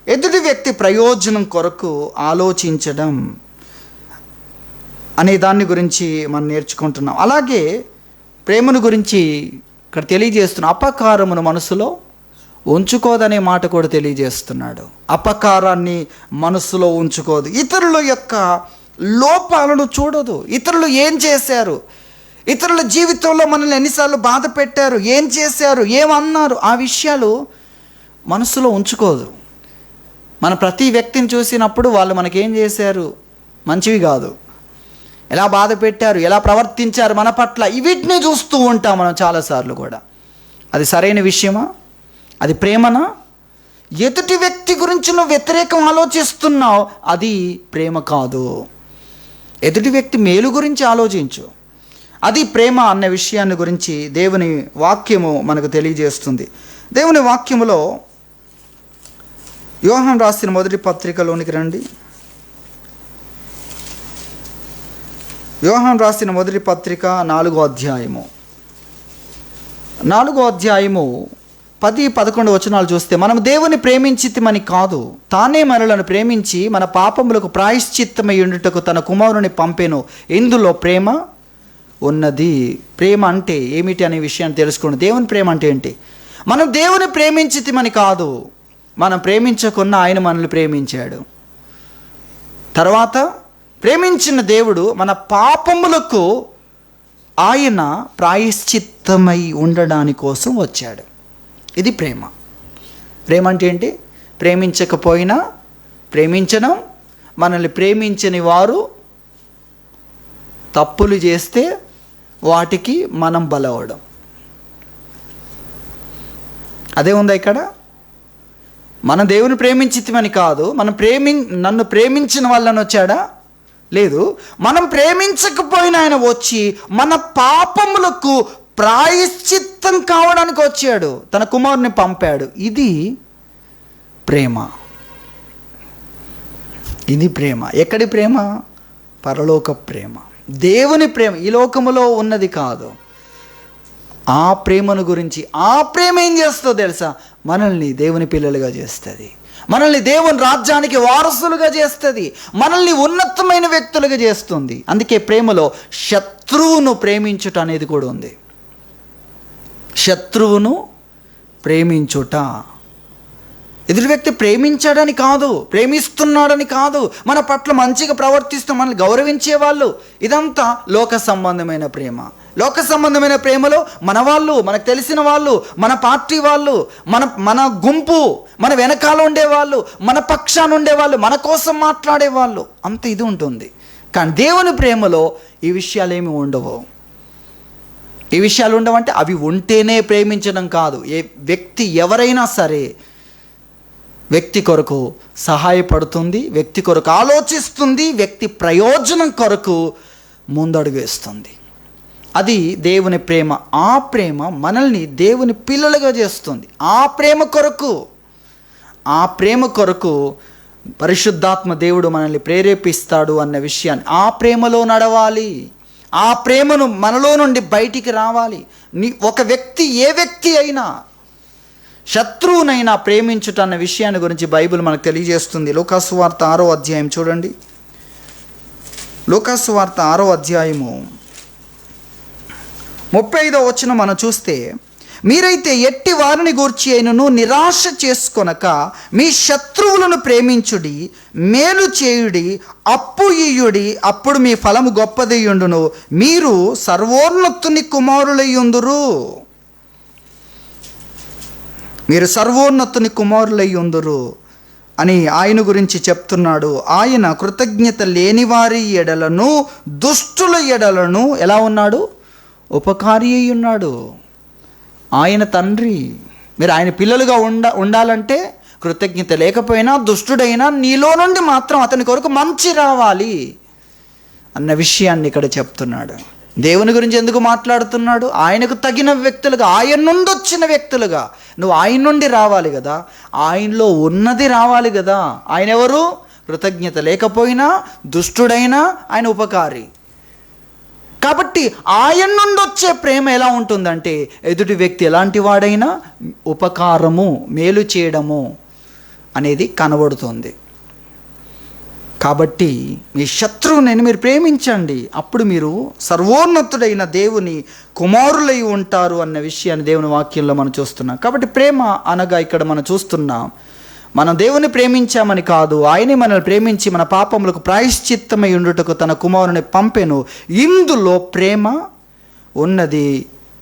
ఎదుటి వ్యక్తి ప్రయోజనం కొరకు ఆలోచించడం అనే దాన్ని గురించి మనం నేర్చుకుంటున్నాం. అలాగే ప్రేమను గురించి ఇక్కడ తెలియజేస్తున్న అపకారమును మనసులో ఉంచుకోదనే మాట కూడా తెలియజేస్తున్నాడు. అపకారాన్ని మనసులో ఉంచుకోదు. ఇతరుల యొక్క లోపాలను చూడదు. ఇతరులు ఏం చేశారు, ఇతరుల జీవితంలో మనల్ని ఎన్నిసార్లు బాధ పెట్టారు, ఏం చేశారు, ఏమన్నారు, ఆ విషయాలు మనసులో ఉంచుకోదు. మన ప్రతి వ్యక్తిని చూసినప్పుడు వాళ్ళు మనకేం చేశారు, మంచివి కాదు, ఎలా బాధ పెట్టారు, ఎలా ప్రవర్తించారు మన పట్ల, వీటిని చూస్తూ ఉంటాం మనం చాలాసార్లు కూడా. అది సరైన విషయమా? అది ప్రేమనా? ఎదుటి వ్యక్తి గురించి నువ్వు వ్యతిరేకం ఆలోచిస్తున్నావు, అది ప్రేమ కాదు. ఎదుటి వ్యక్తి మేలు గురించి ఆలోచించు, అది ప్రేమ అన్న విషయాన్ని గురించి దేవుని వాక్యము మనకు తెలియజేస్తుంది. దేవుని వాక్యములో యోహాను రాసిన మొదటి పత్రికలోనికి రండి. యోహాను రాసిన మొదటి పత్రిక 4వ అధ్యాయము 10-11 వచనాలు చూస్తే, మనం దేవుని ప్రేమించితిమని కాదు, తానే మనలను ప్రేమించి మన పాపములకు ప్రాయశ్చిత్తమై ఉండుటకు తన కుమారుని పంపెను. ఇందులో ప్రేమ ఉన్నది. ప్రేమ అంటే ఏమిటి అనే విషయాన్ని తెలుసుకోండి. దేవుని ప్రేమ అంటే ఏంటి? మనం దేవుని ప్రేమించితిమని కాదు, మనం ప్రేమించకున్న ఆయన మనల్ని ప్రేమించాడు. తర్వాత ప్రేమించిన దేవుడు మన పాపములకు ఆయన ప్రాయశ్చిత్తమై ఉండడాని కోసం వచ్చాడు. ఇది ప్రేమ. ప్రేమ అంటే ఏంటి? ప్రేమించకపోయినా ప్రేమించడం, మనల్ని ప్రేమించని వారు తప్పులు చేస్తే వాటికి మనం బలవడం. అదే ఉందా ఇక్కడ? మన దేవుని ప్రేమించితిమని కాదు, నన్ను ప్రేమించిన వాళ్ళని వచ్చాడా? లేదు. మనం ప్రేమించకపోయినా ఆయన వచ్చి మన పాపములకు ప్రాయశ్చిత్తం కావడానికి వచ్చాడు, తన కుమారుని పంపాడు. ఇది ప్రేమ. ఇది ప్రేమ. ఎక్కడి ప్రేమ? పరలోక ప్రేమ, దేవుని ప్రేమ, ఈ లోకములో ఉన్నది కాదు. ఆ ప్రేమను గురించి, ఆ ప్రేమ ఏం చేస్తుందో తెలుసా? మనల్ని దేవుని పిల్లలుగా చేస్తుంది, మనల్ని దేవుని రాజ్యానికి వారసులుగా చేస్తుంది, మనల్ని ఉన్నతమైన వ్యక్తులుగా చేస్తుంది. అందుకే ప్రేమలో శత్రువును ప్రేమించుట అనేది కూడా ఉంది. శత్రువును ప్రేమించుట. ఎదుటి వ్యక్తి ప్రేమించాడని కాదు, ప్రేమిస్తున్నాడని కాదు, మన పట్ల మంచిగా ప్రవర్తిస్తూ మనల్ని గౌరవించేవాళ్ళు. ఇదంతా లోక సంబంధమైన ప్రేమ. లోక సంబంధమైన ప్రేమలో మన వాళ్ళు, మనకు తెలిసిన వాళ్ళు, మన పార్టీ వాళ్ళు, మన గుంపు, మన వెనకాల ఉండేవాళ్ళు, మన పక్షాన ఉండేవాళ్ళు, మన కోసం మాట్లాడేవాళ్ళు, అంత ఇది ఉంటుంది. కానీ దేవుని ప్రేమలో ఈ విషయాలు ఏమి ఉండవు. ఈ విషయాలు ఉండవంటే అవి ఉంటేనే ప్రేమించడం కాదు. ఏ వ్యక్తి ఎవరైనా సరే వ్యక్తి కొరకు సహాయపడుతుంది, వ్యక్తి కొరకు ఆలోచిస్తుంది, వ్యక్తి ప్రయోజనం కొరకు ముందడుగు వేస్తుంది. అది దేవుని ప్రేమ. ఆ ప్రేమ మనల్ని దేవుని పిల్లలుగా చేస్తుంది. ఆ ప్రేమ కొరకు పరిశుద్ధాత్మ దేవుడు మనల్ని ప్రేరేపిస్తాడు అన్న విషయాన్ని, ఆ ప్రేమలో నడవాలి, ఆ ప్రేమను మనలో నుండి బయటికి రావాలి. ఒక వ్యక్తి, ఏ వ్యక్తి అయినా శత్రువునైనా ప్రేమించుట అన్న విషయాన్ని గురించి బైబిల్ మనకు తెలియజేస్తుంది. లూకాసు వార్త 6వ అధ్యాయం చూడండి. లూకాసు వార్త 6వ అధ్యాయము 35వ వచనం మనం చూస్తే, మీరైతే ఎట్టి వారిని గూర్చి అయినను నిరాశ చేసుకొనక మీ శత్రువులను ప్రేమించుడి, మేలు చేయుడి, అప్పు ఇయ్యుడి, అప్పుడు మీ ఫలము గొప్పదయ్యుండును, మీరు సర్వోన్నతుని కుమారులయ్యుందురు. మీరు సర్వోన్నతుని కుమారులై ఉందురు అని ఆయన గురించి చెప్తున్నాడు. ఆయన కృతజ్ఞత లేని వారి ఎడలను దుష్టుల ఎడలను ఎలా ఉన్నాడు? ఉపకారి అయి ఉన్నాడు. ఆయన తండ్రి. మీరు ఆయన పిల్లలుగా ఉండాలంటే కృతజ్ఞత లేకపోయినా, దుష్టుడైనా నీలో నుండి మాత్రం అతని కొరకు మంచి రావాలి అన్న విషయాన్ని ఇక్కడ చెప్తున్నాడు. దేవుని గురించి ఎందుకు మాట్లాడుతున్నాడు? ఆయనకు తగిన వ్యక్తులుగా, ఆయన నుండి వచ్చిన వ్యక్తులుగా నువ్వు ఆయన నుండి రావాలి కదా, ఆయనలో ఉన్నది రావాలి కదా. ఆయన ఎవరు? కృతజ్ఞత లేకపోయినా, దుష్టుడైనా ఆయన ఉపకారి. కాబట్టి ఆయన నుండి వచ్చే ప్రేమ ఎలా ఉంటుందంటే, ఎదుటి వ్యక్తి ఎలాంటి వాడైనా ఉపకారము, మేలు చేయడము అనేది కనబడుతుంది. కాబట్టి మీ శత్రువుని మీరు ప్రేమించండి, అప్పుడు మీరు సర్వోన్నతుడైన దేవుని కుమారులై ఉంటారు అన్న విషయాన్ని దేవుని వాక్యంలో మనం చూస్తున్నాం. కాబట్టి ప్రేమ అనగా ఇక్కడ మనం చూస్తున్నాం, మనం దేవుని ప్రేమించామని కాదు, ఆయనే మనల్ని ప్రేమించి మన పాపములకు ప్రాయశ్చిత్తమై ఉండుటకు తన కుమారుని పంపెను. ఇందులో ప్రేమ ఉన్నది.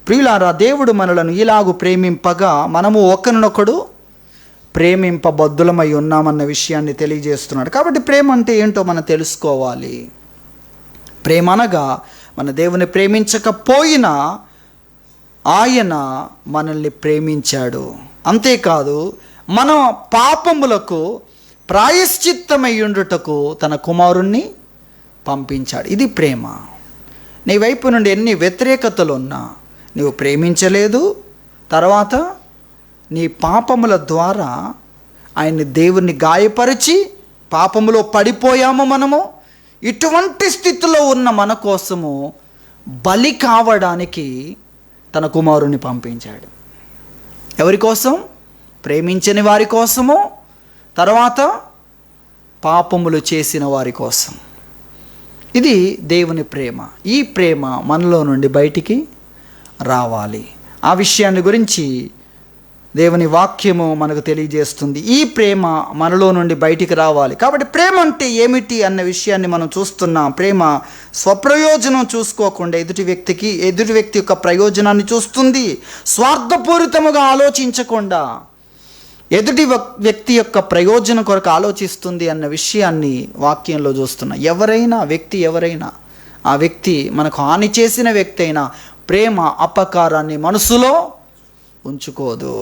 ప్రియులారా, దేవుడు మనలను ఇలాగు ప్రేమింపగా మనము ఒకరినొకడు ప్రేమింపబద్ధులమై ఉన్నామన్న విషయాన్ని తెలియజేస్తున్నాడు. కాబట్టి ప్రేమ అంటే ఏంటో మనం తెలుసుకోవాలి. ప్రేమ అనగా మన దేవుని ప్రేమించకపోయినా ఆయన మనల్ని ప్రేమించాడు. అంతేకాదు, మన పాపములకు ప్రాయశ్చిత్తమై ఉండుటకు తన కుమారుణ్ణి పంపించాడు. ఇది ప్రేమ. నీ వైపు నుండి ఎన్ని వ్యతిరేకతలు ఉన్నా నీవు ప్రేమించలేదు, తర్వాత నీ పాపముల ద్వారా ఆయన్ని, దేవుణ్ణి గాయపరిచి పాపములో పడిపోయాము మనము. ఇటువంటి స్థితిలో ఉన్న మన కోసము బలి కావడానికి తన కుమారుని పంపించాడు. ఎవరి కోసం? ప్రేమించని వారి కోసము, తర్వాత పాపములు చేసిన వారి కోసం. ఇది దేవుని ప్రేమ. ఈ ప్రేమ మనలో నుండి బయటికి రావాలి. ఆ విషయాన్ని గురించి దేవుని వాక్యము మనకు తెలియజేస్తుంది. ఈ ప్రేమ మనలో నుండి బయటికి రావాలి. కాబట్టి ప్రేమ అంటే ఏమిటి అన్న విషయాన్ని మనం చూస్తున్నాం. ప్రేమ స్వప్రయోజనం చూసుకోకుండా ఎదుటి వ్యక్తి యొక్క ప్రయోజనాన్ని చూస్తుంది. స్వార్థపూరితముగా ఆలోచించకుండా ఎదుటి వ్యక్తి యొక్క ప్రయోజనం కొరకు ఆలోచిస్తుంది అన్న విషయాన్ని వాక్యంలో చూస్తున్నాం. ఎవరైనా ఆ వ్యక్తి మనకు హాని చేసిన వ్యక్తి అయినా ప్రేమ అపకారాన్ని మనసులో ఉంచుకోదు.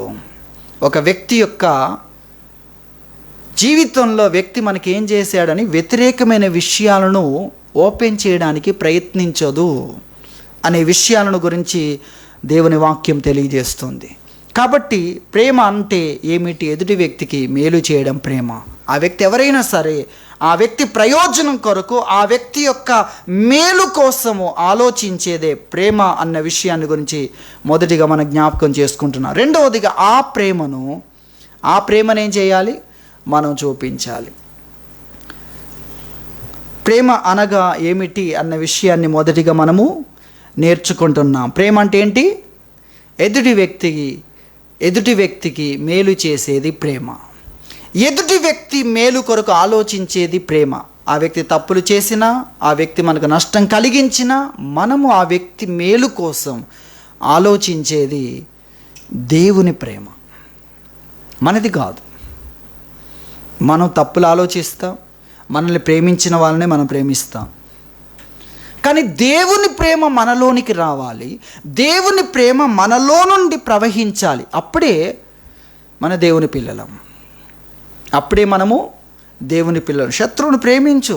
ఒక వ్యక్తి యొక్క జీవితంలో వ్యక్తి మనకి ఏం చేశాడని వ్యతిరేకమైన విషయాలను ఓపెన్ చేయడానికి ప్రయత్నించదు అనే విషయాలను గురించి దేవుని వాక్యం తెలియజేస్తుంది. కాబట్టి ప్రేమ అంటే ఏమిటి? ఎదుటి వ్యక్తికి మేలు చేయడం ప్రేమ. ఆ వ్యక్తి ఎవరైనా సరే ఆ వ్యక్తి ప్రయోజనం కొరకు, ఆ వ్యక్తి యొక్క మేలు కోసము ఆలోచించేదే ప్రేమ అన్న విషయాన్ని గురించి మొదటిగా మనం జ్ఞాపకం చేసుకుంటున్నాం. రెండవదిగా ఆ ప్రేమను ఏం చేయాలి? మనం చూపించాలి. ప్రేమ అనగా ఏమిటి అన్న విషయాన్ని మొదటిగా మనము నేర్చుకుంటున్నాం. ప్రేమ అంటే ఏంటి? ఎదుటి వ్యక్తికి మేలు చేసేది ప్రేమ. ఎదుటి వ్యక్తి మేలు కొరకు ఆలోచించేది ప్రేమ. ఆ వ్యక్తి తప్పులు చేసినా, ఆ వ్యక్తి మనకు నష్టం కలిగించినా మనము ఆ వ్యక్తి మేలు కోసం ఆలోచించేది దేవుని ప్రేమ, మనది కాదు. మనం తప్పులు ఆలోచిస్తాం, మనల్ని ప్రేమించిన వాళ్ళని మనం ప్రేమిస్తాం. కానీ దేవుని ప్రేమ మనలోనికి రావాలి, దేవుని ప్రేమ మనలో నుండి ప్రవహించాలి. అప్పుడే మన దేవుని పిల్లలం, అప్పుడే మనము దేవుని పిల్లలు. శత్రువుని ప్రేమించు,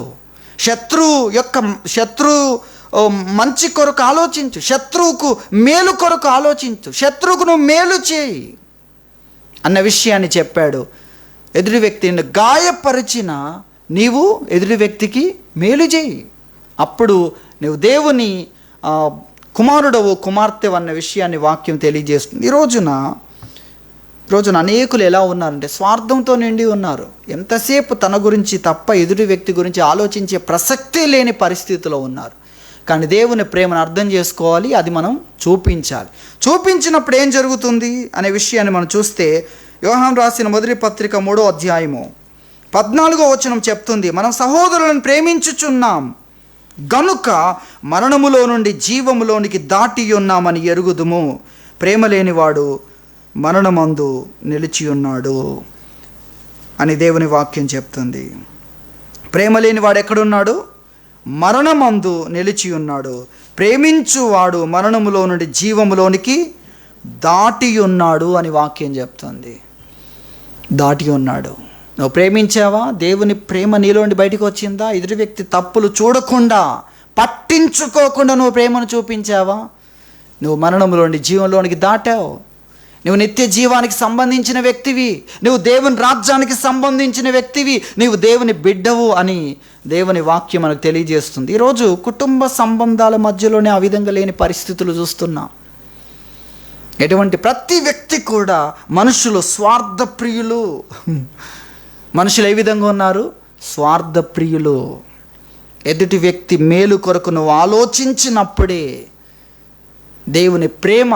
శత్రువు మంచి కొరకు ఆలోచించు, శత్రువుకు మేలు కొరకు ఆలోచించు, శత్రువుకు నువ్వు మేలు చేయి అన్న విషయాన్ని చెప్పాడు. ఎదుటి వ్యక్తిని గాయపరిచిన నీవు ఎదుటి వ్యక్తికి మేలు చేయి, అప్పుడు నువ్వు దేవుని కుమారుడవు, కుమార్తెవు అన్న విషయాన్ని వాక్యం తెలియజేస్తుంది. ఈ రోజున అనేకులు ఎలా ఉన్నారంటే స్వార్థంతో నిండి ఉన్నారు. ఎంతసేపు తన గురించి తప్ప ఎదుటి వ్యక్తి గురించి ఆలోచించే ప్రసక్తే లేని పరిస్థితిలో ఉన్నారు. కానీ దేవుని ప్రేమను అర్థం చేసుకోవాలి, అది మనం చూపించాలి. చూపించినప్పుడు ఏం జరుగుతుంది అనే విషయాన్ని మనం చూస్తే, యోహాను రాసిన మొదటి పత్రిక 3వ అధ్యాయము 14వ వచనం చెప్తుంది, మనం సహోదరులను ప్రేమించుచున్నాం గనుక మరణములో నుండి జీవములోనికి దాటి ఉన్నామని ఎరుగుదుము. ప్రేమ లేనివాడు మరణమందు నిలిచి ఉన్నాడు అని దేవుని వాక్యం చెప్తుంది. ప్రేమ లేని వాడు ఎక్కడున్నాడు? మరణమందు నిలిచి ఉన్నాడు. ప్రేమించువాడు మరణములో నుండి జీవములోనికి దాటి ఉన్నాడు అని వాక్యం చెప్తుంది. దాటి ఉన్నాడు. నువ్వు ప్రేమించావా? దేవుని ప్రేమ నీలో నుండి బయటకు వచ్చిందా? ఎదుటి వ్యక్తి తప్పులు చూడకుండా, పట్టించుకోకుండా నువ్వు ప్రేమను చూపించావా? నువ్వు మరణంలోని జీవంలోనికి దాటావు. నువ్వు నిత్య జీవానికి సంబంధించిన వ్యక్తివి, నువ్వు దేవుని రాజ్యానికి సంబంధించిన వ్యక్తివి, నీవు దేవుని బిడ్డవు అని దేవుని వాక్యం మనకు తెలియజేస్తుంది. ఈరోజు కుటుంబ సంబంధాల మధ్యలోనే ఆ విధంగా లేని పరిస్థితులు చూస్తున్నాం. ఎటువంటి ప్రతి వ్యక్తి కూడా మనుషులు స్వార్థప్రియులు. మనుషులు ఏ విధంగా ఉన్నారు? స్వార్థప్రియులు. ఎదుటి వ్యక్తి మేలు కొరకు నువ్వు ఆలోచించినప్పుడే దేవుని ప్రేమ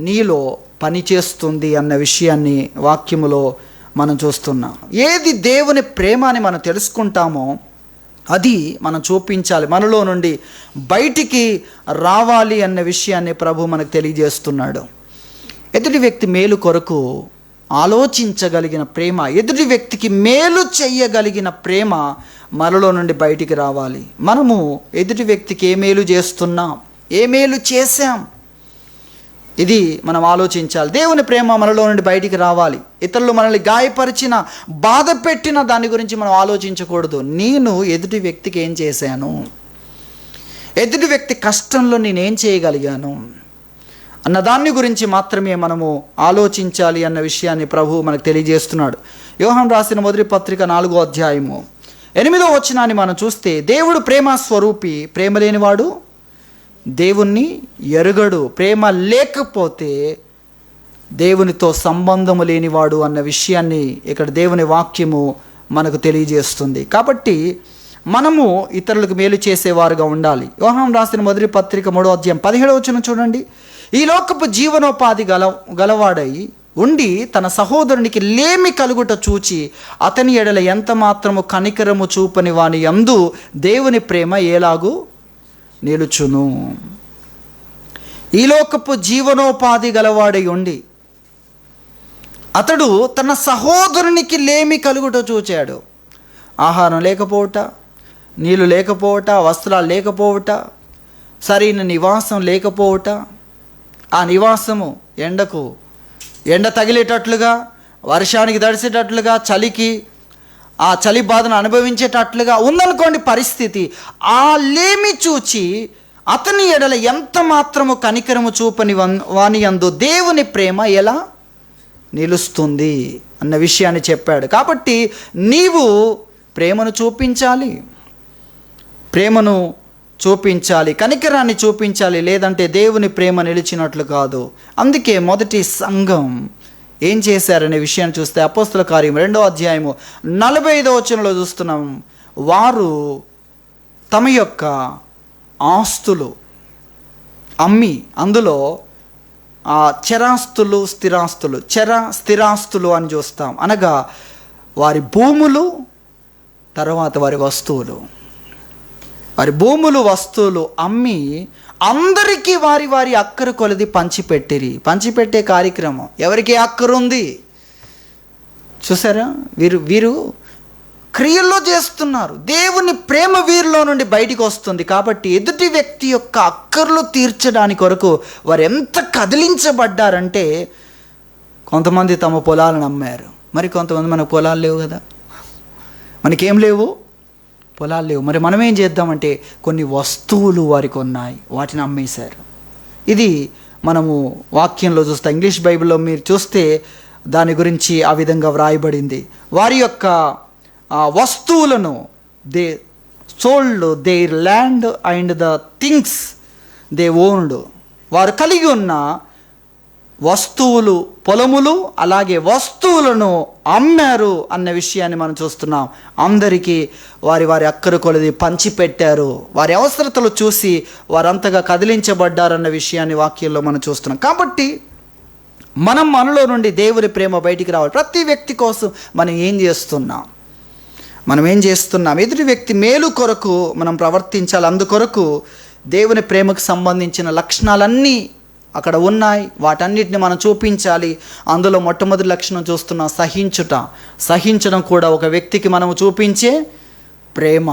నీలో పనిచేస్తుంది అన్న విషయాన్ని వాక్యములో మనం చూస్తున్నాం. ఏది దేవుని ప్రేమ అని మనం తెలుసుకుంటామో అది మనం చూపించాలి, మనలో నుండి బయటికి రావాలి అన్న విషయాన్ని ప్రభు మనకు తెలియజేస్తున్నాడు. ఎదుటి వ్యక్తి మేలు కొరకు ఆలోచించగలిగిన ప్రేమ, ఎదుటి వ్యక్తికి మేలు చెయ్యగలిగిన ప్రేమ మనలో నుండి బయటికి రావాలి. మనము ఎదుటి వ్యక్తికి ఏ మేలు చేస్తున్నాం, ఏ మేలు చేశాం, ఇది మనం ఆలోచించాలి. దేవుని ప్రేమ మనలో నుండి బయటికి రావాలి. ఇతరులు మనల్ని గాయపరిచిన, బాధ పెట్టిన దాని గురించి మనం ఆలోచించకూడదు. నేను ఎదుటి వ్యక్తికి ఏం చేశాను, ఎదుటి వ్యక్తి కష్టంలో నేనేం చేయగలిగాను అన్న దాన్ని గురించి మాత్రమే మనము ఆలోచించాలి అన్న విషయాన్ని ప్రభు మనకు తెలియజేస్తున్నాడు. యోహాను రాసిన మొదటి పత్రిక 4వ అధ్యాయము 8వ వచనాన్ని మనం చూస్తే, దేవుడు ప్రేమ స్వరూపి, ప్రేమ లేనివాడు దేవుణ్ణి ఎరుగడు. ప్రేమ లేకపోతే దేవునితో సంబంధము లేనివాడు అన్న విషయాన్ని ఇక్కడ దేవుని వాక్యము మనకు తెలియజేస్తుంది. కాబట్టి మనము ఇతరులకు మేలు చేసేవారుగా ఉండాలి. యోహాను రాసిన మొదటి పత్రిక 3వ అధ్యాయం 17వ వచనం చూడండి. ఈ లోకపు జీవనోపాధి గలవాడై ఉండి తన సహోదరునికి లేమి కలుగుట చూచి అతని ఎడల ఎంత మాత్రము కనికరము చూపని వాని యందు దేవుని ప్రేమ ఎలాగూ నిలుచును. ఈ లోకపు జీవనోపాధి గలవాడై ఉండి అతడు తన సహోదరునికి లేమి కలుగుట చూచాడు. ఆహారం లేకపోవట, నీళ్ళు లేకపోవట, వస్త్రాలు లేకపోవట, సరైన నివాసం లేకపోవట, ఆ నివాసము ఎండ తగిలేటట్లుగా, వర్షానికి తడిసేటట్లుగా, చలికి ఆ చలి బాధను అనుభవించేటట్లుగా ఉందనుకోండి పరిస్థితి. ఆ లేమి చూచి అతని ఎడల ఎంత మాత్రము కనికరము చూపని వాని యందు దేవుని ప్రేమ ఎలా నిలుస్తుంది అన్న విషయాన్ని చెప్పాడు. కాబట్టి నీవు ప్రేమను చూపించాలి, ప్రేమను చూపించాలి, కనికరాన్ని చూపించాలి, లేదంటే దేవుని ప్రేమ నిలిచినట్లు కాదు. అందుకే మొదటి సంఘం ఏం చేశారనే విషయాన్ని చూస్తే అపోస్తల కార్యం 2వ అధ్యాయము 45వ వచనంలో చూస్తున్నాం. వారు తమ యొక్క ఆస్తులు అమ్మి, అందులో చరాస్తులు, స్థిరాస్తులు, స్థిరాస్తులు అని చూస్తాం. అనగా వారి భూములు, తర్వాత వారి వస్తువులు, వారి భూములు, వస్తువులు అమ్మి అందరికీ వారి వారి అక్కరు కొలది పంచిపెట్టిరి. పంచిపెట్టే కార్యక్రమం ఎవరికి అక్కరు ఉంది చూసారా? వీరు క్రియల్లో చేస్తున్నారు. దేవుని ప్రేమ వీరిలో నుండి బయటికి వస్తుంది. కాబట్టి ఎదుటి వ్యక్తి యొక్క అక్కర్లు తీర్చడానికి కొరకు వారు ఎంత కదిలించబడ్డారంటే, కొంతమంది తమ పొలాలను అమ్మారు. మరి కొంతమంది మనకు పొలాలు లేవు కదా, మనకేం లేవు, పొలాలు లేవు. మరి మనం ఏం చేద్దామంటే కొన్ని వస్తువులు వారికి ఉన్నాయి, వాటిని అమ్మేశారు. ఇది మనము వాక్యంలో చూస్తాం. ఇంగ్లీష్ బైబిల్లో మీరు చూస్తే దాని గురించి ఆ విధంగా వ్రాయబడింది. వారి యొక్క వస్తువులను they sold there land and the things they owned. వారు కలిగి ఉన్న వస్తువులు, పొలములు, అలాగే వస్తువులను అమ్మారు అన్న విషయాన్ని మనం చూస్తున్నాం. అందరికీ వారి వారి అక్కరు కొలది పంచిపెట్టారు. వారి అవసరతలు చూసి వారంతగా కదిలించబడ్డారన్న విషయాన్ని వాక్యంలో మనం చూస్తున్నాం. కాబట్టి మనలో నుండి దేవుని ప్రేమ బయటికి రావాలి. ప్రతి వ్యక్తి కోసం మనం ఏం చేస్తున్నాం, ఎదుటి వ్యక్తి మేలు కొరకు మనం ప్రవర్తించాలి. అందుకొరకు దేవుని ప్రేమకు సంబంధించిన లక్షణాలన్నీ అక్కడ ఉన్నాయి, వాటన్నిటిని మనం చూపించాలి. అందులో మొట్టమొదటి లక్షణం చూస్తున్నాం, సహించడం కూడా ఒక వ్యక్తికి మనము చూపించే ప్రేమ.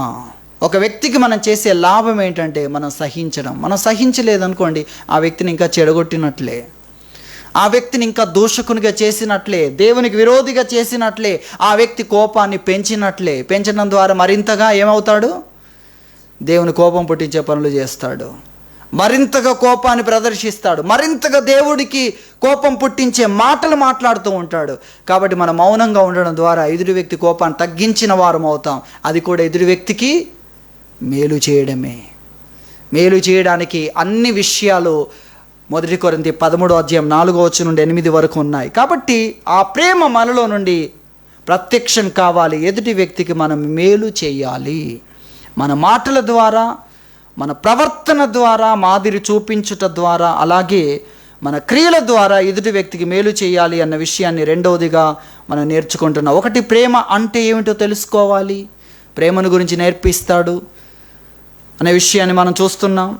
ఒక వ్యక్తికి మనం చేసే లాభం ఏంటంటే మనం సహించడం. మనం సహించలేదనుకోండి, ఆ వ్యక్తిని ఇంకా చెడగొట్టినట్లే, ఆ వ్యక్తిని ఇంకా దూషకునిగా చేసినట్లే, దేవునికి విరోధిగా చేసినట్లే, ఆ వ్యక్తి కోపాన్ని పెంచినట్లే. పెంచడం ద్వారా మరింతగా ఏమవుతాడు? దేవుని కోపం పుట్టించే పనులు చేస్తాడు, మరింతగా కోపాన్ని ప్రదర్శిస్తాడు, మరింతగా దేవుడికి కోపం పుట్టించే మాటలు మాట్లాడుతూ ఉంటాడు. కాబట్టి మనం మౌనంగా ఉండడం ద్వారా ఎదుటి వ్యక్తి కోపాన్ని తగ్గించిన వారం అవుతాం. అది కూడా ఎదుటి వ్యక్తికి మేలు చేయడమే. మేలు చేయడానికి అన్ని విషయాలు 1 కొరింథీ 13:4-8 వరకు ఉన్నాయి. కాబట్టి ఆ ప్రేమ మనలో నుండి ప్రత్యక్షం కావాలి. ఎదుటి వ్యక్తికి మనం మేలు చేయాలి. మన మాటల ద్వారా, మన ప్రవర్తన ద్వారా, మాదిరి చూపించుట ద్వారా, అలాగే మన క్రియల ద్వారా ఎదుటి వ్యక్తికి మేలు చేయాలి అన్న విషయాన్ని రెండవదిగా మనం నేర్చుకుంటున్నాం. ఒకటి, ప్రేమ అంటే ఏమిటో తెలుసుకోవాలి, ప్రేమను గురించి నేర్పిస్తాడు అనే విషయాన్ని మనం చూస్తున్నాం.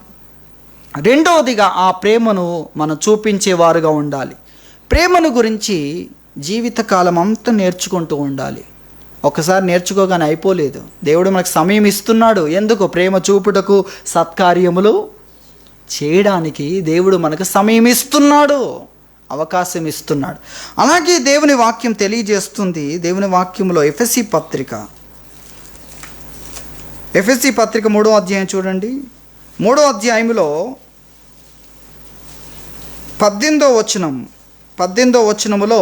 రెండవదిగా ఆ ప్రేమను మనం చూపించేవారుగా ఉండాలి. ప్రేమను గురించి జీవితకాలం అంతా నేర్చుకుంటూ ఉండాలి. ఒకసారి నేర్చుకోగానే అయిపోలేదు. దేవుడు మనకు సమయం ఇస్తున్నాడు. ఎందుకు? ప్రేమ చూపుటకు, సత్కార్యములు చేయడానికి దేవుడు మనకు సమయం ఇస్తున్నాడు, అవకాశం ఇస్తున్నాడు. అలాగే దేవుని వాక్యం తెలియజేస్తుంది. దేవుని వాక్యంలో ఎఫెసీ పత్రిక 3వ అధ్యాయం చూడండి. 3వ అధ్యాయంలో 18వ వచనములో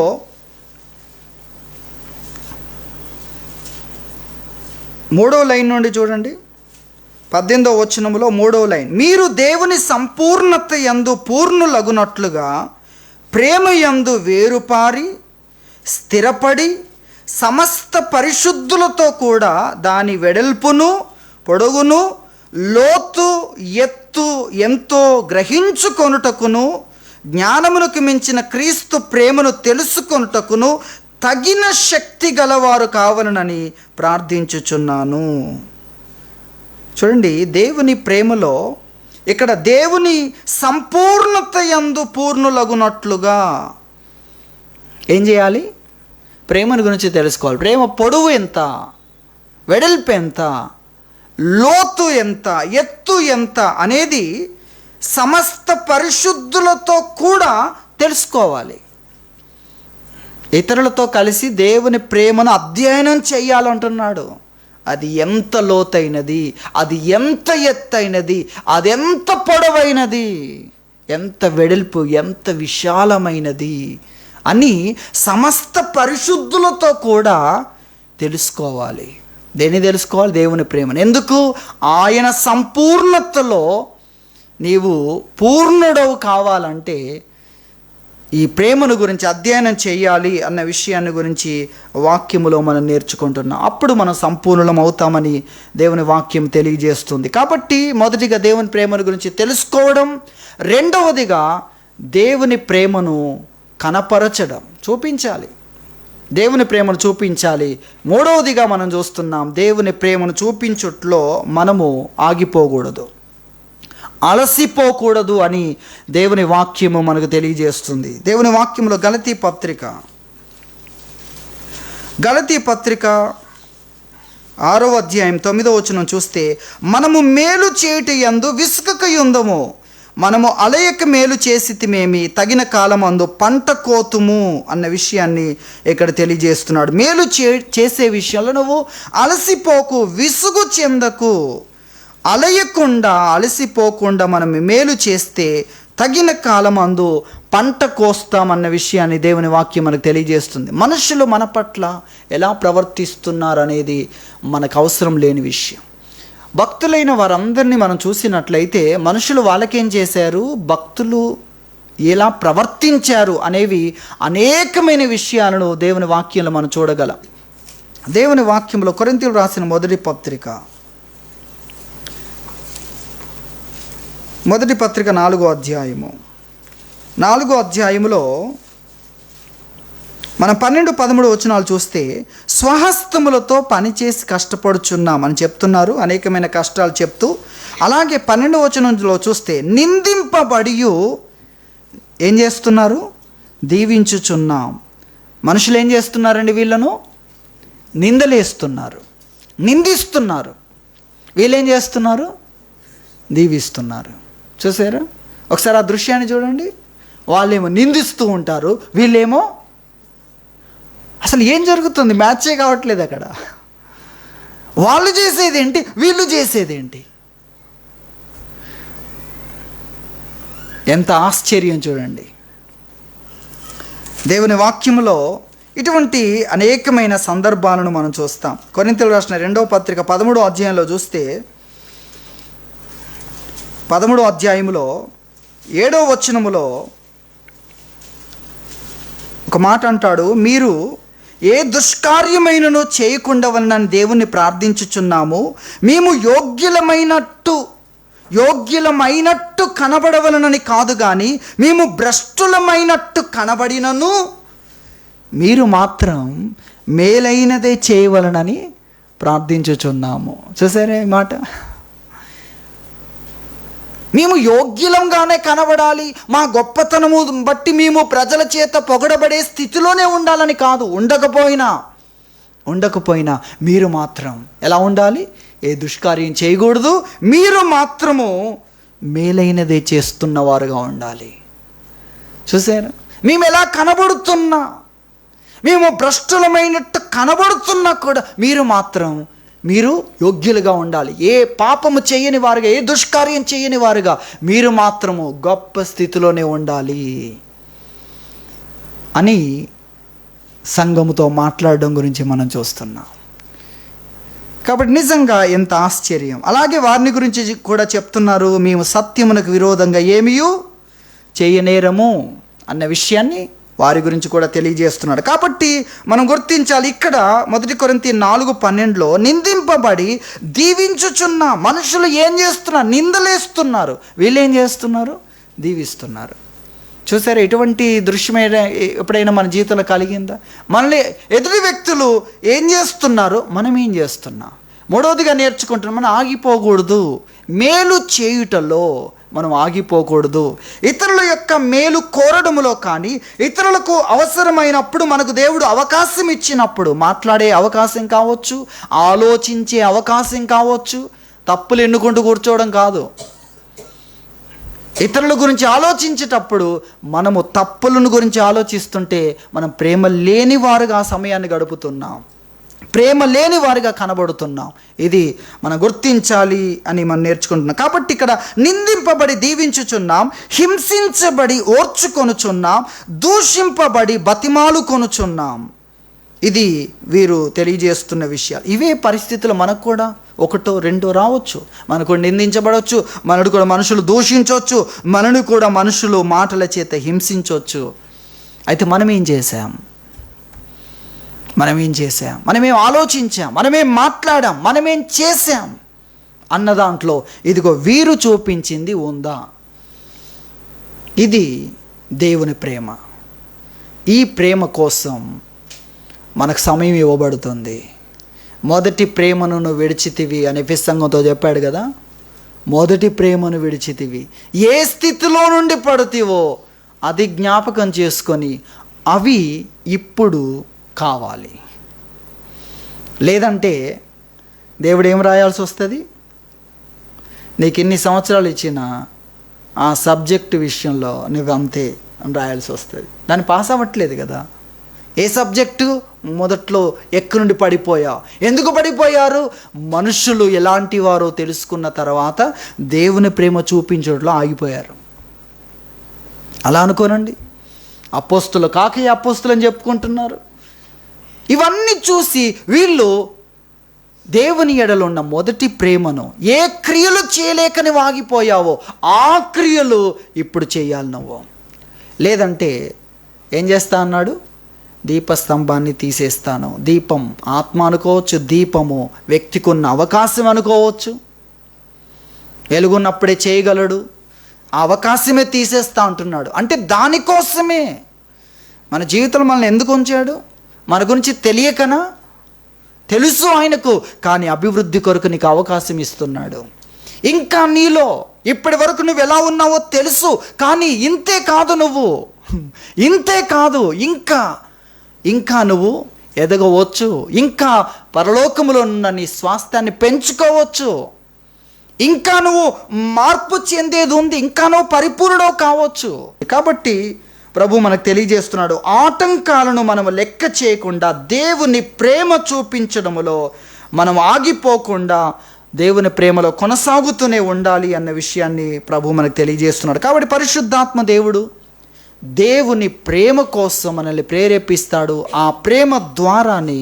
మూడో లైన్ నుండి చూడండి. 18వ వచనములో 3వ లైన్, మీరు దేవుని సంపూర్ణత యందు పూర్ణులగునట్లుగా ప్రేమ యందు వేరుపారి స్థిరపడి సమస్త పరిశుద్ధులతో కూడా దాని వెడల్పును పొడుగును లోతు ఎత్తు ఎంతో గ్రహించుకొనుటకును జ్ఞానమునకు మించిన క్రీస్తు ప్రేమను తెలుసుకొనుటకును తగిన శక్తి గలవారు కావాలనని ప్రార్థించుచున్నాను. చూడండి, దేవుని ప్రేమలో ఇక్కడ దేవుని సంపూర్ణత యందు పూర్ణులగునట్లుగా ఏం చేయాలి? ప్రేమను గురించి తెలుసుకోవాలి. ప్రేమ పొడవు ఎంత, వెడల్పు ఎంత, లోతు ఎంత, ఎత్తు ఎంత అనేది సమస్త పరిశుద్ధులతో కూడా తెలుసుకోవాలి. ఇతరులతో కలిసి దేవుని ప్రేమను అధ్యయనం చేయాలంటున్నాడు. అది ఎంత లోతైనది, అది ఎంత ఎత్తైనది, అది ఎంత పొడవైనది, ఎంత వెడల్పు, ఎంత విశాలమైనది అని సమస్త పరిశుద్ధులతో కూడా తెలుసుకోవాలి. దేన్ని తెలుసుకోవాలి? దేవుని ప్రేమను. ఎందుకు? ఆయన సంపూర్ణతలో నీవు పూర్ణుడవు కావాలంటే ఈ ప్రేమను గురించి అధ్యయనం చేయాలి అన్న విషయాన్ని గురించి వాక్యములో మనం నేర్చుకుంటున్నాం. అప్పుడు మనం సంపూర్ణం అవుతామని దేవుని వాక్యం తెలియజేస్తుంది. కాబట్టి మొదటిగా దేవుని ప్రేమను గురించి తెలుసుకోవడం, రెండవదిగా దేవుని ప్రేమను కనపరచడం, చూపించాలి. దేవుని ప్రేమను చూపించాలి. మూడవదిగా మనం చూస్తున్నాం, దేవుని ప్రేమను చూపించుట్లో మనము ఆగిపోకూడదు, అలసిపోకూడదు అని దేవుని వాక్యము మనకు తెలియజేస్తుంది. దేవుని వాక్యంలో గలతీ పత్రిక 6వ అధ్యాయం 9వ వచనం చూస్తే, మనము మేలు చేయుట యందు విసుకకయుందము, మనము అలయక మేలు చేసితిమేమి, తగిన కాలమందు పంట కోతుము అన్న విషయాన్ని ఇక్కడ తెలియజేస్తున్నాడు. మేలు చేసే విషయంలో నువ్వు అలసిపోకు, విసుగు చెందకు, అలసిపోకుండా మనం మేలు చేస్తే తగిన కాలమందు పంట కోస్తామన్న విషయాన్ని దేవుని వాక్యం మనకు తెలియజేస్తుంది. మనుషులు మన పట్ల ఎలా ప్రవర్తిస్తున్నారు అనేది మనకు అవసరం లేని విషయం. భక్తులైన వారందరినీ మనం చూసినట్లయితే మనుషులు వాళ్ళకేం చేశారు, భక్తులు ఎలా ప్రవర్తించారు అనేవి అనేకమైన విషయాలను దేవుని వాక్యంలో మనం చూడగలం. దేవుని వాక్యంలో కొరింథీయులకు రాసిన మొదటి పత్రిక 4వ అధ్యాయములో మనం 12-13 వచనాలు చూస్తే, స్వహస్తములతో పనిచేసి కష్టపడుచున్నామని చెప్తున్నారు, అనేకమైన కష్టాలు చెప్తూ. అలాగే 12వ వచనంలో చూస్తే, నిందింపబడియు ఏం చేస్తున్నారు? దీవించుచున్నాం. మనుషులు ఏం చేస్తున్నారండి? వీళ్ళను నిందలేస్తున్నారు, నిందిస్తున్నారు. వీళ్ళేం చేస్తున్నారు? దీవిస్తున్నారు. చూసారా? ఒకసారి ఆ దృశ్యాన్ని చూడండి. వాళ్ళేమో నిందిస్తూ ఉంటారు, వీళ్ళేమో అసలు ఏం జరుగుతుంది? మ్యాచే కావట్లేదు అక్కడ. వాళ్ళు చేసేదేంటి, వీళ్ళు చేసేదేంటి? ఎంత ఆశ్చర్యం చూడండి. దేవుని వాక్యములో ఇటువంటి అనేకమైన సందర్భాలను మనం చూస్తాం. కొరింథీయులకు రాసిన 2వ పత్రిక 13వ అధ్యాయంలో చూస్తే 13వ అధ్యాయంలో 7వ వచనములో ఒక మాట అంటాడు, మీరు ఏ దుష్కార్యమైనను చేయకుండా వలనని దేవుణ్ణి ప్రార్థించుచున్నాము. మేము యోగ్యులమైనట్టు కనబడవలనని కాదు, కానీ మేము భ్రష్టులమైనట్టు కనబడినను మీరు మాత్రం మేలైనదే చేయవలనని ప్రార్థించుచున్నాము. చూసారా ఈ మాట? మేము యోగ్యులంగానే కనబడాలి, మా గొప్పతనము బట్టి మేము ప్రజల చేత పొగడబడే స్థితిలోనే ఉండాలని కాదు. ఉండకపోయినా మీరు మాత్రం ఎలా ఉండాలి? ఏ దుష్కార్యం చేయకూడదు, మీరు మాత్రము మేలైనదే చేస్తున్నవారుగా ఉండాలి. చూసారా? మేము ఎలా కనబడుతున్నా, మేము భ్రష్టులమైనట్టు కనబడుతున్నా కూడా మీరు యోగ్యులుగా ఉండాలి. ఏ పాపము చేయని వారుగా, ఏ దుష్కార్యం చేయని వారుగా మీరు మాత్రము గొప్ప స్థితిలోనే ఉండాలి అని సంఘముతో మాట్లాడడం గురించి మనం చూస్తున్నాం. కాబట్టి నిజంగా ఎంత ఆశ్చర్యం. అలాగే వారిని గురించి కూడా చెప్తున్నారు, మేము సత్యమునకు విరోధంగా ఏమీయూ చేయనేరము అన్న విషయాన్ని వారి గురించి కూడా తెలియజేస్తున్నాడు. కాబట్టి మనం గుర్తించాలి, ఇక్కడ 1 కొరింథీ 4:12 నిందింపబడి దీవించుచున్న మనుషులు ఏం చేస్తున్నారు? నిందలేస్తున్నారు. వీళ్ళు ఏం చేస్తున్నారు? దీవిస్తున్నారు. చూసారా? ఎటువంటి దృశ్యమైన ఎప్పుడైనా మన జీవితంలో కలిగిందా? మనల్ని ఎదుటి వ్యక్తులు ఏం చేస్తున్నారు, మనం ఏం చేస్తున్నాం? మూడవదిగా నేర్చుకుంటున్నాం, మనం ఆగిపోకూడదు. మేలు చేయుటలో మనం ఆగిపోకూడదు. ఇతరుల యొక్క మేలు కోరడములో కానీ, ఇతరులకు అవసరమైనప్పుడు మనకు దేవుడు అవకాశం ఇచ్చినప్పుడు మాట్లాడే అవకాశం కావచ్చు, ఆలోచించే అవకాశం కావచ్చు, తప్పులు ఎన్నుకుంటూ కూర్చోవడం కాదు. ఇతరుల గురించి ఆలోచించేటప్పుడు మనము తప్పులను గురించి ఆలోచిస్తుంటే మనం ప్రేమ లేని వారుగా ఆ సమయాన్ని గడుపుతున్నాం, ప్రేమ లేని వారిగా కనబడుతున్నాం. ఇది మనం గుర్తించాలి అని మనం నేర్చుకుంటున్నాం. కాబట్టి ఇక్కడ నిందింపబడి దీవించుచున్నాం, హింసించబడి ఓర్చుకొనుచున్నాం, దూషింపబడి బతిమాలు కొనుచున్నాం. ఇది వీరు తెలియజేస్తున్న విషయాలు. ఇవే పరిస్థితులు మనకు కూడా ఒకటో రెండో రావచ్చు. మనకు నిందించబడవచ్చు, మనను కూడా మనుషులు దూషించవచ్చు, మనను కూడా మనుషులు మాటల చేత హింసించవచ్చు. అయితే మనమేం చేశాం? మనమేం ఆలోచించాం? మనమేం మాట్లాడాం? మనమేం చేశాం అన్న దాంట్లో ఇదిగో వీరు చూపించింది ఉందా? ఇది దేవుని ప్రేమ. ఈ ప్రేమ కోసం మనకు సమయం ఇవ్వబడుతుంది. మొదటి ప్రేమను నువ్వు విడిచితివి అని సంఘంతో చెప్పాడు కదా. మొదటి ప్రేమను విడిచితివి. ఏ స్థితిలో నుండి పడుతీవో అది జ్ఞాపకం చేసుకొని అవి ఇప్పుడు కావాలి. లేదంటే దేవుడు ఏం రాయాల్సి వస్తుంది? నీకు ఎన్ని సంవత్సరాలు ఇచ్చినా ఆ సబ్జెక్టు విషయంలో నువ్వు అంతే అని రాయాల్సి వస్తుంది. దాన్ని పాస్ అవ్వట్లేదు కదా. ఏ సబ్జెక్టు మొదట్లో ఎక్కడి నుండి పడిపోయావు? ఎందుకు పడిపోయారు? మనుషులు ఎలాంటి వారో తెలుసుకున్న తర్వాత దేవుని ప్రేమ చూపించడంలో ఆగిపోయారు. అలా అనుకోనండి. అపోస్తులు కాకయ్య అపోస్తులు అని చెప్పుకుంటున్నారు. ఇవన్నీ చూసి వీళ్ళు దేవుని ఎడలో ఉన్న మొదటి ప్రేమను, ఏ క్రియలు చేయలేకని ఆగిపోయావో ఆ క్రియలు ఇప్పుడు చేయాలి నువ్వు. లేదంటే ఏం చేస్తా అన్నాడు? దీపస్తంభాన్ని తీసేస్తాను. దీపం ఆత్మ అనుకోవచ్చు, దీపము వ్యక్తికి ఉన్న అవకాశం అనుకోవచ్చు. వెలుగున్నప్పుడే చేయగలడు, ఆ అవకాశమే తీసేస్తా అంటున్నాడు. అంటే దానికోసమే మన జీవితంలో మనల్ని ఎందుకు ఉంచాడు? మన గురించి తెలియకనా? తెలుసు ఆయనకు, కానీ అభివృద్ధి కొరకు నీకు అవకాశం ఇస్తున్నాడు. ఇంకా నీలో ఇప్పటి వరకు నువ్వు ఎలా ఉన్నావో తెలుసు, కానీ ఇంతే కాదు, ఇంతే కాదు, ఇంకా నువ్వు ఎదగవచ్చు, ఇంకా పరలోకములో ఉన్న నీ స్వాస్థ్యాన్ని పెంచుకోవచ్చు, ఇంకా నువ్వు మార్పు చెందేది ఉంది, ఇంకా నువ్వు పరిపూర్ణుడో కావచ్చు. కాబట్టి ప్రభు మనకు తెలియజేస్తున్నాడు, ఆటంకాలను మనం లెక్క చేయకుండా దేవుని ప్రేమ చూపించడములో మనం ఆగిపోకుండా దేవుని ప్రేమలో కొనసాగుతూనే ఉండాలి అన్న విషయాన్ని ప్రభు మనకు తెలియజేస్తున్నాడు. కాబట్టి పరిశుద్ధాత్మ దేవుని ప్రేమ కోసం మనల్ని ప్రేరేపిస్తాడు. ఆ ప్రేమ ద్వారానే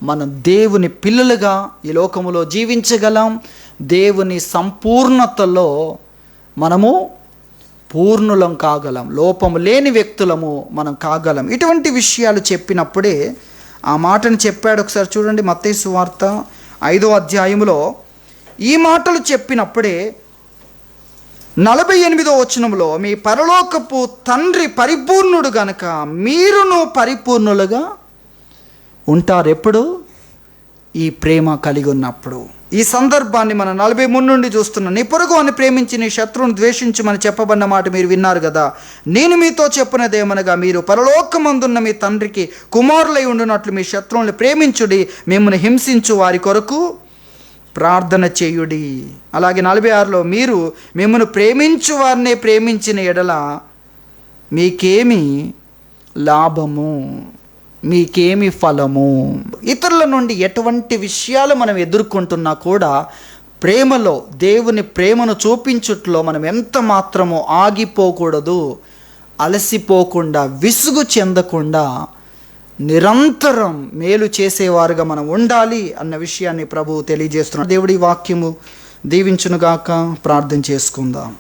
మనం దేవుని పిల్లలుగా ఈ లోకములో జీవించగలం. దేవుని సంపూర్ణతలో మనము పూర్ణులం కాగలం, లోపము లేని వ్యక్తులము మనం కాగలం. ఇటువంటి విషయాలు చెప్పినప్పుడే ఆ మాటను చెప్పాడు. ఒకసారి చూడండి, మత్తయి సువార్త 5వ అధ్యాయములో ఈ మాటలు చెప్పినప్పుడే 48వ వచనంలో, మీ పరలోకపు తండ్రి పరిపూర్ణుడు గనుక మీరును పరిపూర్ణులుగా ఉంటారు. ఎప్పుడు? ఈ ప్రేమ కలిగి ఉన్నప్పుడు. ఈ సందర్భాన్ని మనం 43 నుండి చూస్తున్నాం. నీ పొరుగు అని ప్రేమించి నీ శత్రువును ద్వేషించమని చెప్పబడిన మాట మీరు విన్నారు కదా. నేను మీతో చెప్పినదేమనగా, మీరు పరలోకమందున్న మీ తండ్రికి కుమారులై ఉండునట్లు మీ శత్రువులను ప్రేమించుడి, మిమ్మల్ని హింసించు వారి కొరకు ప్రార్థన చేయుడి. అలాగే 46లో, మీరు మిమ్మల్ని ప్రేమించు వారినే ప్రేమించిన ఎడల మీకేమి లాభము, మీకేమి ఫలము. ఇతరుల నుండి ఎటువంటి విషయాలు మనం ఎదుర్కొంటున్నా కూడా ప్రేమలో, దేవుని ప్రేమను చూపించుట్లో మనం ఎంత మాత్రమో ఆగిపోకూడదు. అలసిపోకుండా, విసుగు చెందకుండా నిరంతరం మేలు చేసేవారుగా మనం ఉండాలి అన్న విషయాన్ని ప్రభువు తెలియజేస్తున్నాడు. దేవుడి వాక్యము దీవించునుగాక. ప్రార్థన చేసుకుందాం.